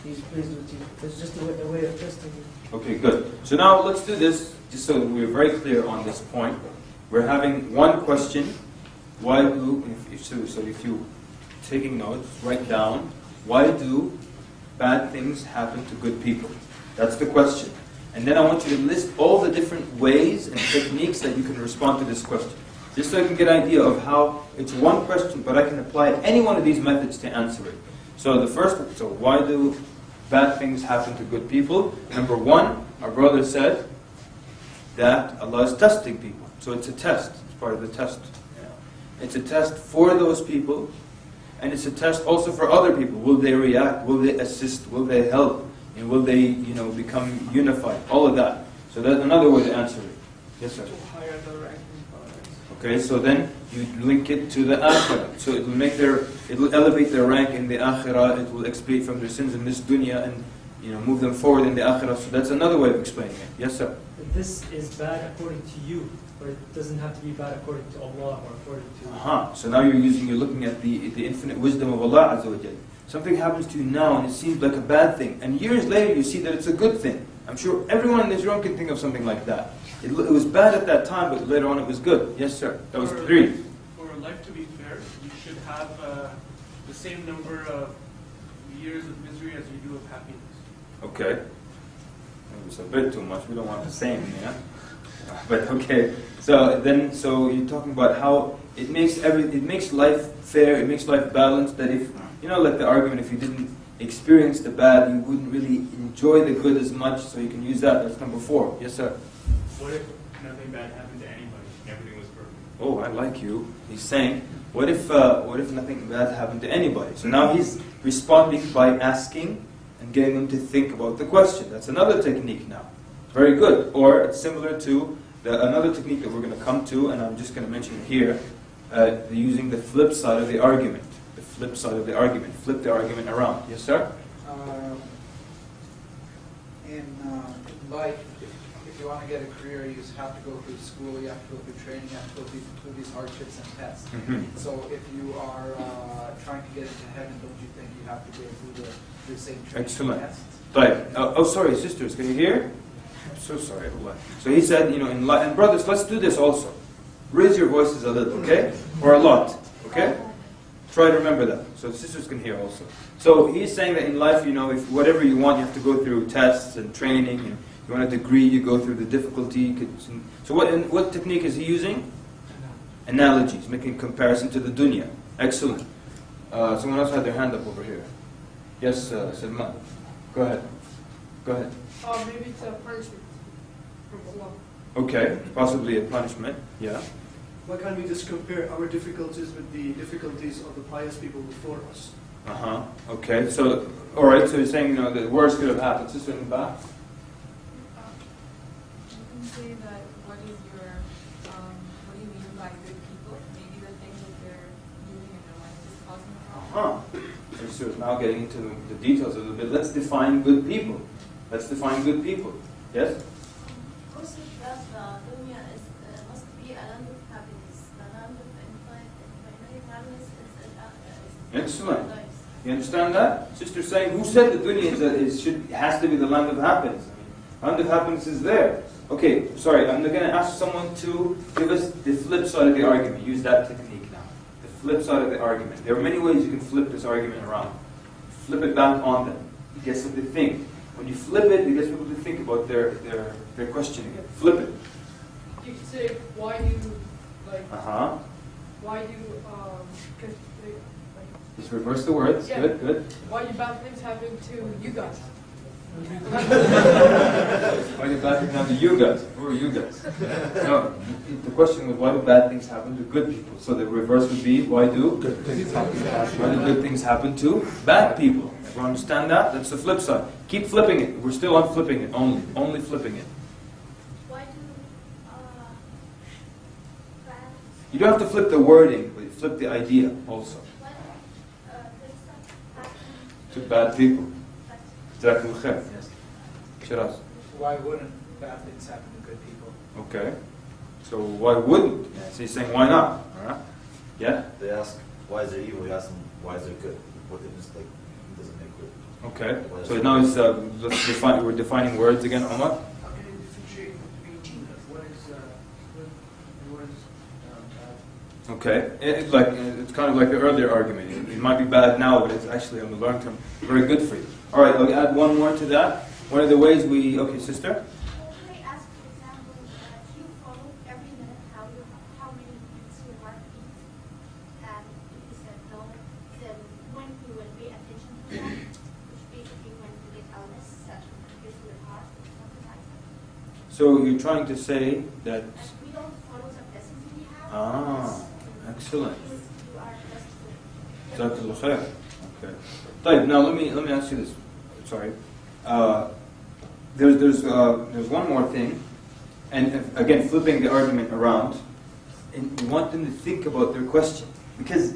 He's pleased with you. It's just a way of testing you. Okay, good. So now let's do this, just so we're very clear on this point. We're having one question. Why do, so if you're taking notes, write down, why do bad things happen to good people? That's the question. And then I want you to list all the different ways and techniques that you can respond to this question. Just so you can get an idea of how it's one question, but I can apply any one of these methods to answer it. So the first one, so why do bad things happen to good people? Number one, our brother said that Allah is testing people. So it's a test. It's part of the test. It's a test for those people, and it's a test also for other people. Will they react? Will they assist? Will they help? And will they, become unified? All of that. So that's another way to answer it. Yes, sir. Higher the rank. Okay, so then you link it to the akhirah. So it will elevate their rank in the akhirah. It will expiate from their sins in this dunya and move them forward in the akhirah. So that's another way of explaining it. Yes, sir. This is bad according to you, but it doesn't have to be bad according to Allah or according to. So now you're looking at the infinite wisdom of Allah Azza wa Jal. Something happens to you now and it seems like a bad thing, and years later you see that it's a good thing. I'm sure everyone in this room can think of something like that. It was bad at that time, but later on it was good. Yes, sir. That was 3. For life to be fair, you should have the same number of years of misery as you do of happiness. Okay. It was a bit too much. We don't want the same, yeah? But okay. So you're talking about how it makes life fair, it makes life balanced, that if, like the argument, if you didn't experience the bad, you wouldn't really enjoy the good as much, so you can use that. That's number 4. Yes, sir. What if nothing bad happened to anybody? Everything was perfect. Oh, I like you. He's saying, what if nothing bad happened to anybody? So now he's responding by asking and getting them to think about the question. That's another technique now. Very good. Or it's similar to another technique that we're going to come to, and I'm just going to mention here, using the flip side of the argument. The flip side of the argument. Flip the argument around. Yes, sir? In life, if you want to get a career, you have to go through school, you have to go through training, you have to go through these hardships and tests. So if you are trying to get into heaven, don't you think you have to go through the same training Excellent. tests? Right. Sorry, sisters, can you hear? I'm so sorry. So he said, in life, and brothers, let's do this also. Raise your voices a little, okay? Or a lot, okay? Try to remember that, so sisters can hear also. So he's saying that in life, if whatever you want, you have to go through tests and training, and you want a degree, you go through the difficulty. So what technique is he using? Analogies, making comparison to the dunya. Excellent. Someone else had their hand up over here. Yes, Salman. Go ahead. Maybe it's a punishment from Allah. Okay, possibly a punishment. Yeah. Why can't we just compare our difficulties with the difficulties of the pious people before us? Okay. So, all right. So you're saying the worst could have happened. Sister in the back. You can say that what do you mean by good people? Maybe the things that they're doing in their life is causing problems. So now getting into the details a little bit. Let's define good people. Yes. Also, that the dunya must be a land of happiness. The land of infinite happiness is Excellent. You understand that? Sister saying, who said the dunya has to be the land of happiness? Land of happiness is there. Okay, sorry, I'm going to ask someone to give us the flip side of the argument. Use that technique now. The flip side of the argument. There are many ways you can flip this argument around. Flip it back on them. It gets them to think. When you flip it, it gets people to think about their question again. Flip it. You could say, why do Just reverse the words. Yeah. Good. Why do bad things happen to you guys? Why do bad things happen to you guys? Who are you guys? No, the question was why do bad things happen to good people? So the reverse would be why do good things happen to bad people? Everyone understand that? That's the flip side. Keep flipping it. We're still on flipping it only flipping it. Why do bad You don't have to flip the wording, but you flip the idea also. why do good stuff happen To bad people. Jazakallah khair. Yes. Shiraz. Why wouldn't bad things happen to good people? Okay. So why wouldn't? Yeah, so he's saying why not? Alright. Yeah? They ask, why is there evil? You ask them, why is there good? What they just like, it doesn't make good. Okay. So now it's, we're defining words again, Omar. How can you differentiate between what is good and what is bad? Okay. It's kind of like the earlier argument. It might be bad now, but it's actually on the long term very good for you. All right, I'll add one more to that. One of the ways okay, sister? Well, can I ask, for example, do you follow every minute how many minutes your heart beats? And if you said no, then when you will pay attention to that, which basically when you get illness, such as your heart, something like that. So you're trying to say that... And we don't follow the blessings we have. Excellent. You are blessed with. Jazakallah khair. Okay. طيب, now let me ask you this. Sorry. There's one more thing, and again flipping the argument around, and you want them to think about their question, because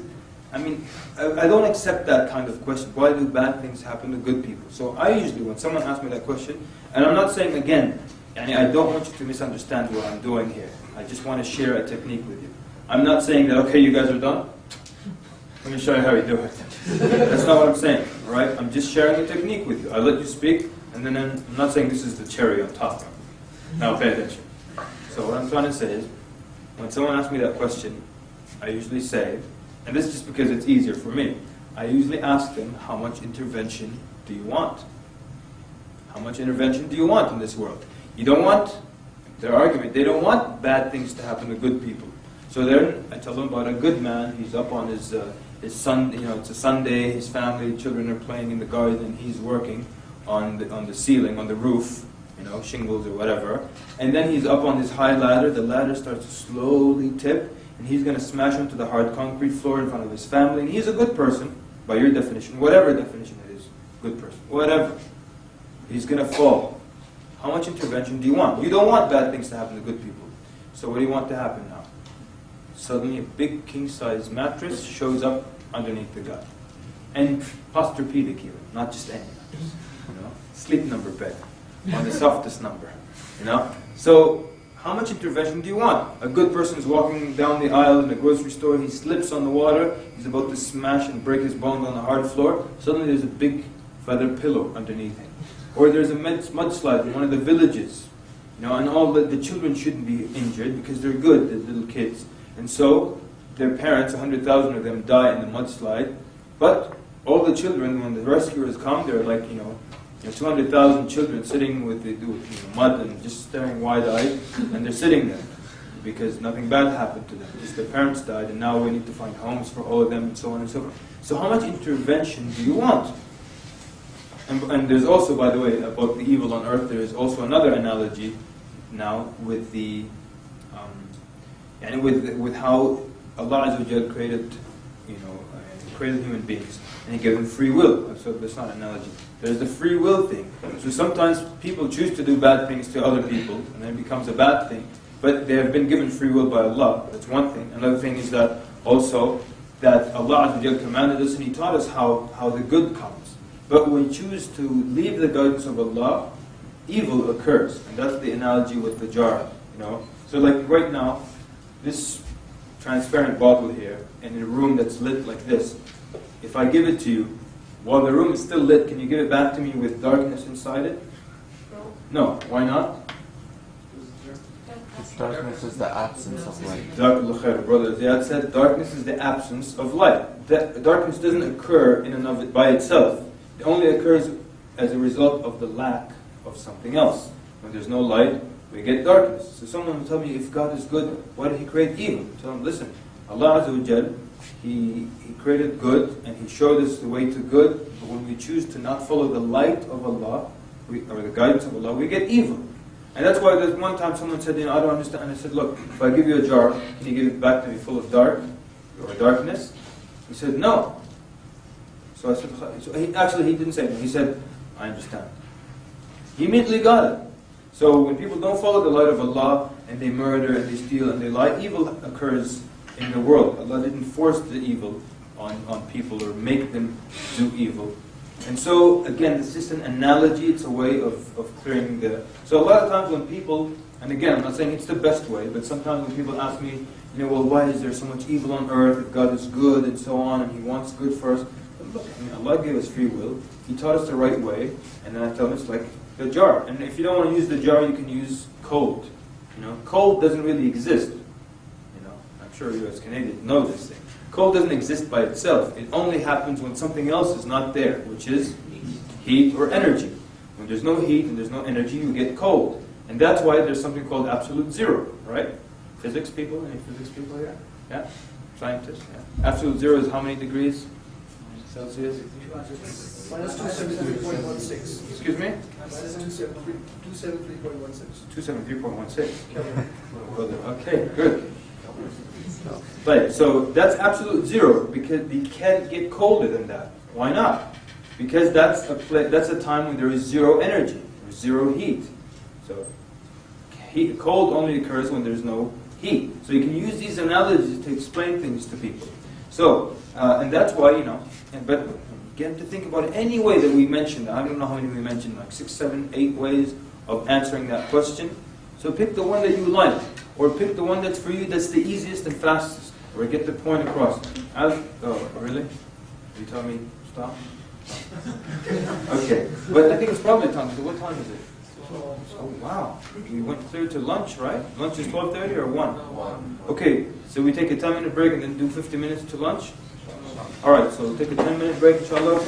I mean I don't accept that kind of question. Why do bad things happen to good people? So I usually, when someone asks me that question, and I'm not saying again, I don't want you to misunderstand what I'm doing here. I just want to share a technique with you. I'm not saying that okay, you guys are done. Let me show you how you do it. That's not what I'm saying, all right? I'm just sharing a technique with you. I let you speak, and then I'm not saying this is the cherry on top. Now pay attention. So what I'm trying to say is, when someone asks me that question, I usually say, and this is just because it's easier for me, I usually ask them, how much intervention do you want? How much intervention do you want in this world? You don't want, their argument, they don't want bad things to happen to good people. So then I tell them about a good man. He's up on his son. It's a Sunday. His family, children are playing in the garden. He's working on the ceiling, on the roof, shingles or whatever. And then he's up on this high ladder. The ladder starts to slowly tip, and he's going to smash onto the hard concrete floor in front of his family. And he's a good person by your definition, whatever definition it is, good person, whatever. He's going to fall. How much intervention do you want? You don't want bad things to happen to good people. So what do you want to happen now? Suddenly a big king-size mattress shows up underneath the guy. And posturpedic even, not just any mattress. Sleep number bed, on the softest number. So how much intervention do you want? A good person is walking down the aisle in the grocery store, he slips on the water, he's about to smash and break his bones on the hard floor, suddenly there's a big feather pillow underneath him. Or there's a mudslide in one of the villages, and all the children shouldn't be injured because they're good, the little kids. And so, their parents, 100,000 of them, die in the mudslide. But all the children, when the rescuers come, they're like, 200,000 children sitting with mud and just staring wide-eyed, and they're sitting there because nothing bad happened to them. Just their parents died, and now we need to find homes for all of them, and so on and so forth. So how much intervention do you want? And there's also, by the way, about the evil on earth, there is also another analogy now with the and with how Allah Azza wa Jal created, created human beings, and He gave them free will. So that's not an analogy. There's the free will thing. So sometimes people choose to do bad things to other people, and then it becomes a bad thing. But they have been given free will by Allah. That's one thing. Another thing is that also that Allah Azza wa Jal commanded us, and He taught us how the good comes. But when we choose to leave the guidance of Allah, evil occurs, and that's the analogy with the jar. So like right now, this transparent bottle here, and in a room that's lit like this, if I give it to you, while the room is still lit, can you give it back to me with darkness inside it? No. Why not? Darkness is the absence of light. Jazakallah khair, brother. Ziyad said darkness is the absence of light. Darkness doesn't occur in and of it by itself. It only occurs as a result of the lack of something else. When there's no light, we get darkness. So someone will tell me, if God is good, why did He create evil? Tell them, listen, Allah Azza wa Jal, He created good, and He showed us the way to good, but when we choose to not follow the light of Allah, or the guidance of Allah, we get evil. And that's why there's one time someone said, I don't understand. And I said, look, if I give you a jar, can you give it back to me full of dark or darkness? He said, no. So I said, he didn't say no. He said, I understand. He immediately got it. So when people don't follow the light of Allah and they murder and they steal and they lie, evil occurs in the world. Allah didn't force the evil on people or make them do evil. And so, again, it's just an analogy. It's a way of clearing the... So a lot of times when people, and again, I'm not saying it's the best way, but sometimes when people ask me, well, why is there so much evil on earth if God is good and so on, and He wants good for us? But look, Allah gave us free will. He taught us the right way, and then I tell them it's like the jar. And if you don't want to use the jar, you can use cold. Cold doesn't really exist. I'm sure you as Canadians know this thing. Cold doesn't exist by itself. It only happens when something else is not there, which is heat or energy. When there's no heat and there's no energy, you get cold. And that's why there's something called absolute zero, right? Physics people? Any physics people here? Yeah? Scientists? Yeah. Absolute zero is how many degrees Celsius? Minus 273.16. Excuse me? Minus 273.16. 273.16. Okay, good. Right, so that's absolute zero because you can't get colder than that. Why not? Because that's a time when there is zero energy, there's zero heat. So cold only occurs when there's no heat. So you can use these analogies to explain things to people. So, and that's why, but get to think about any way that we mentioned. I don't know how many we mentioned, like 6, 7, 8 ways of answering that question. So pick the one that you like, or pick the one that's for you that's the easiest and fastest, or get the point across. Oh, really? You tell me stop? Okay, but I think it's probably time. So what time is it? Oh wow, we went clear to lunch, right? Lunch is 12:30 or 1? Okay, so we take a 10-minute break and then do 50 minutes to lunch? Alright, so we'll take a 10-minute break, inshallah.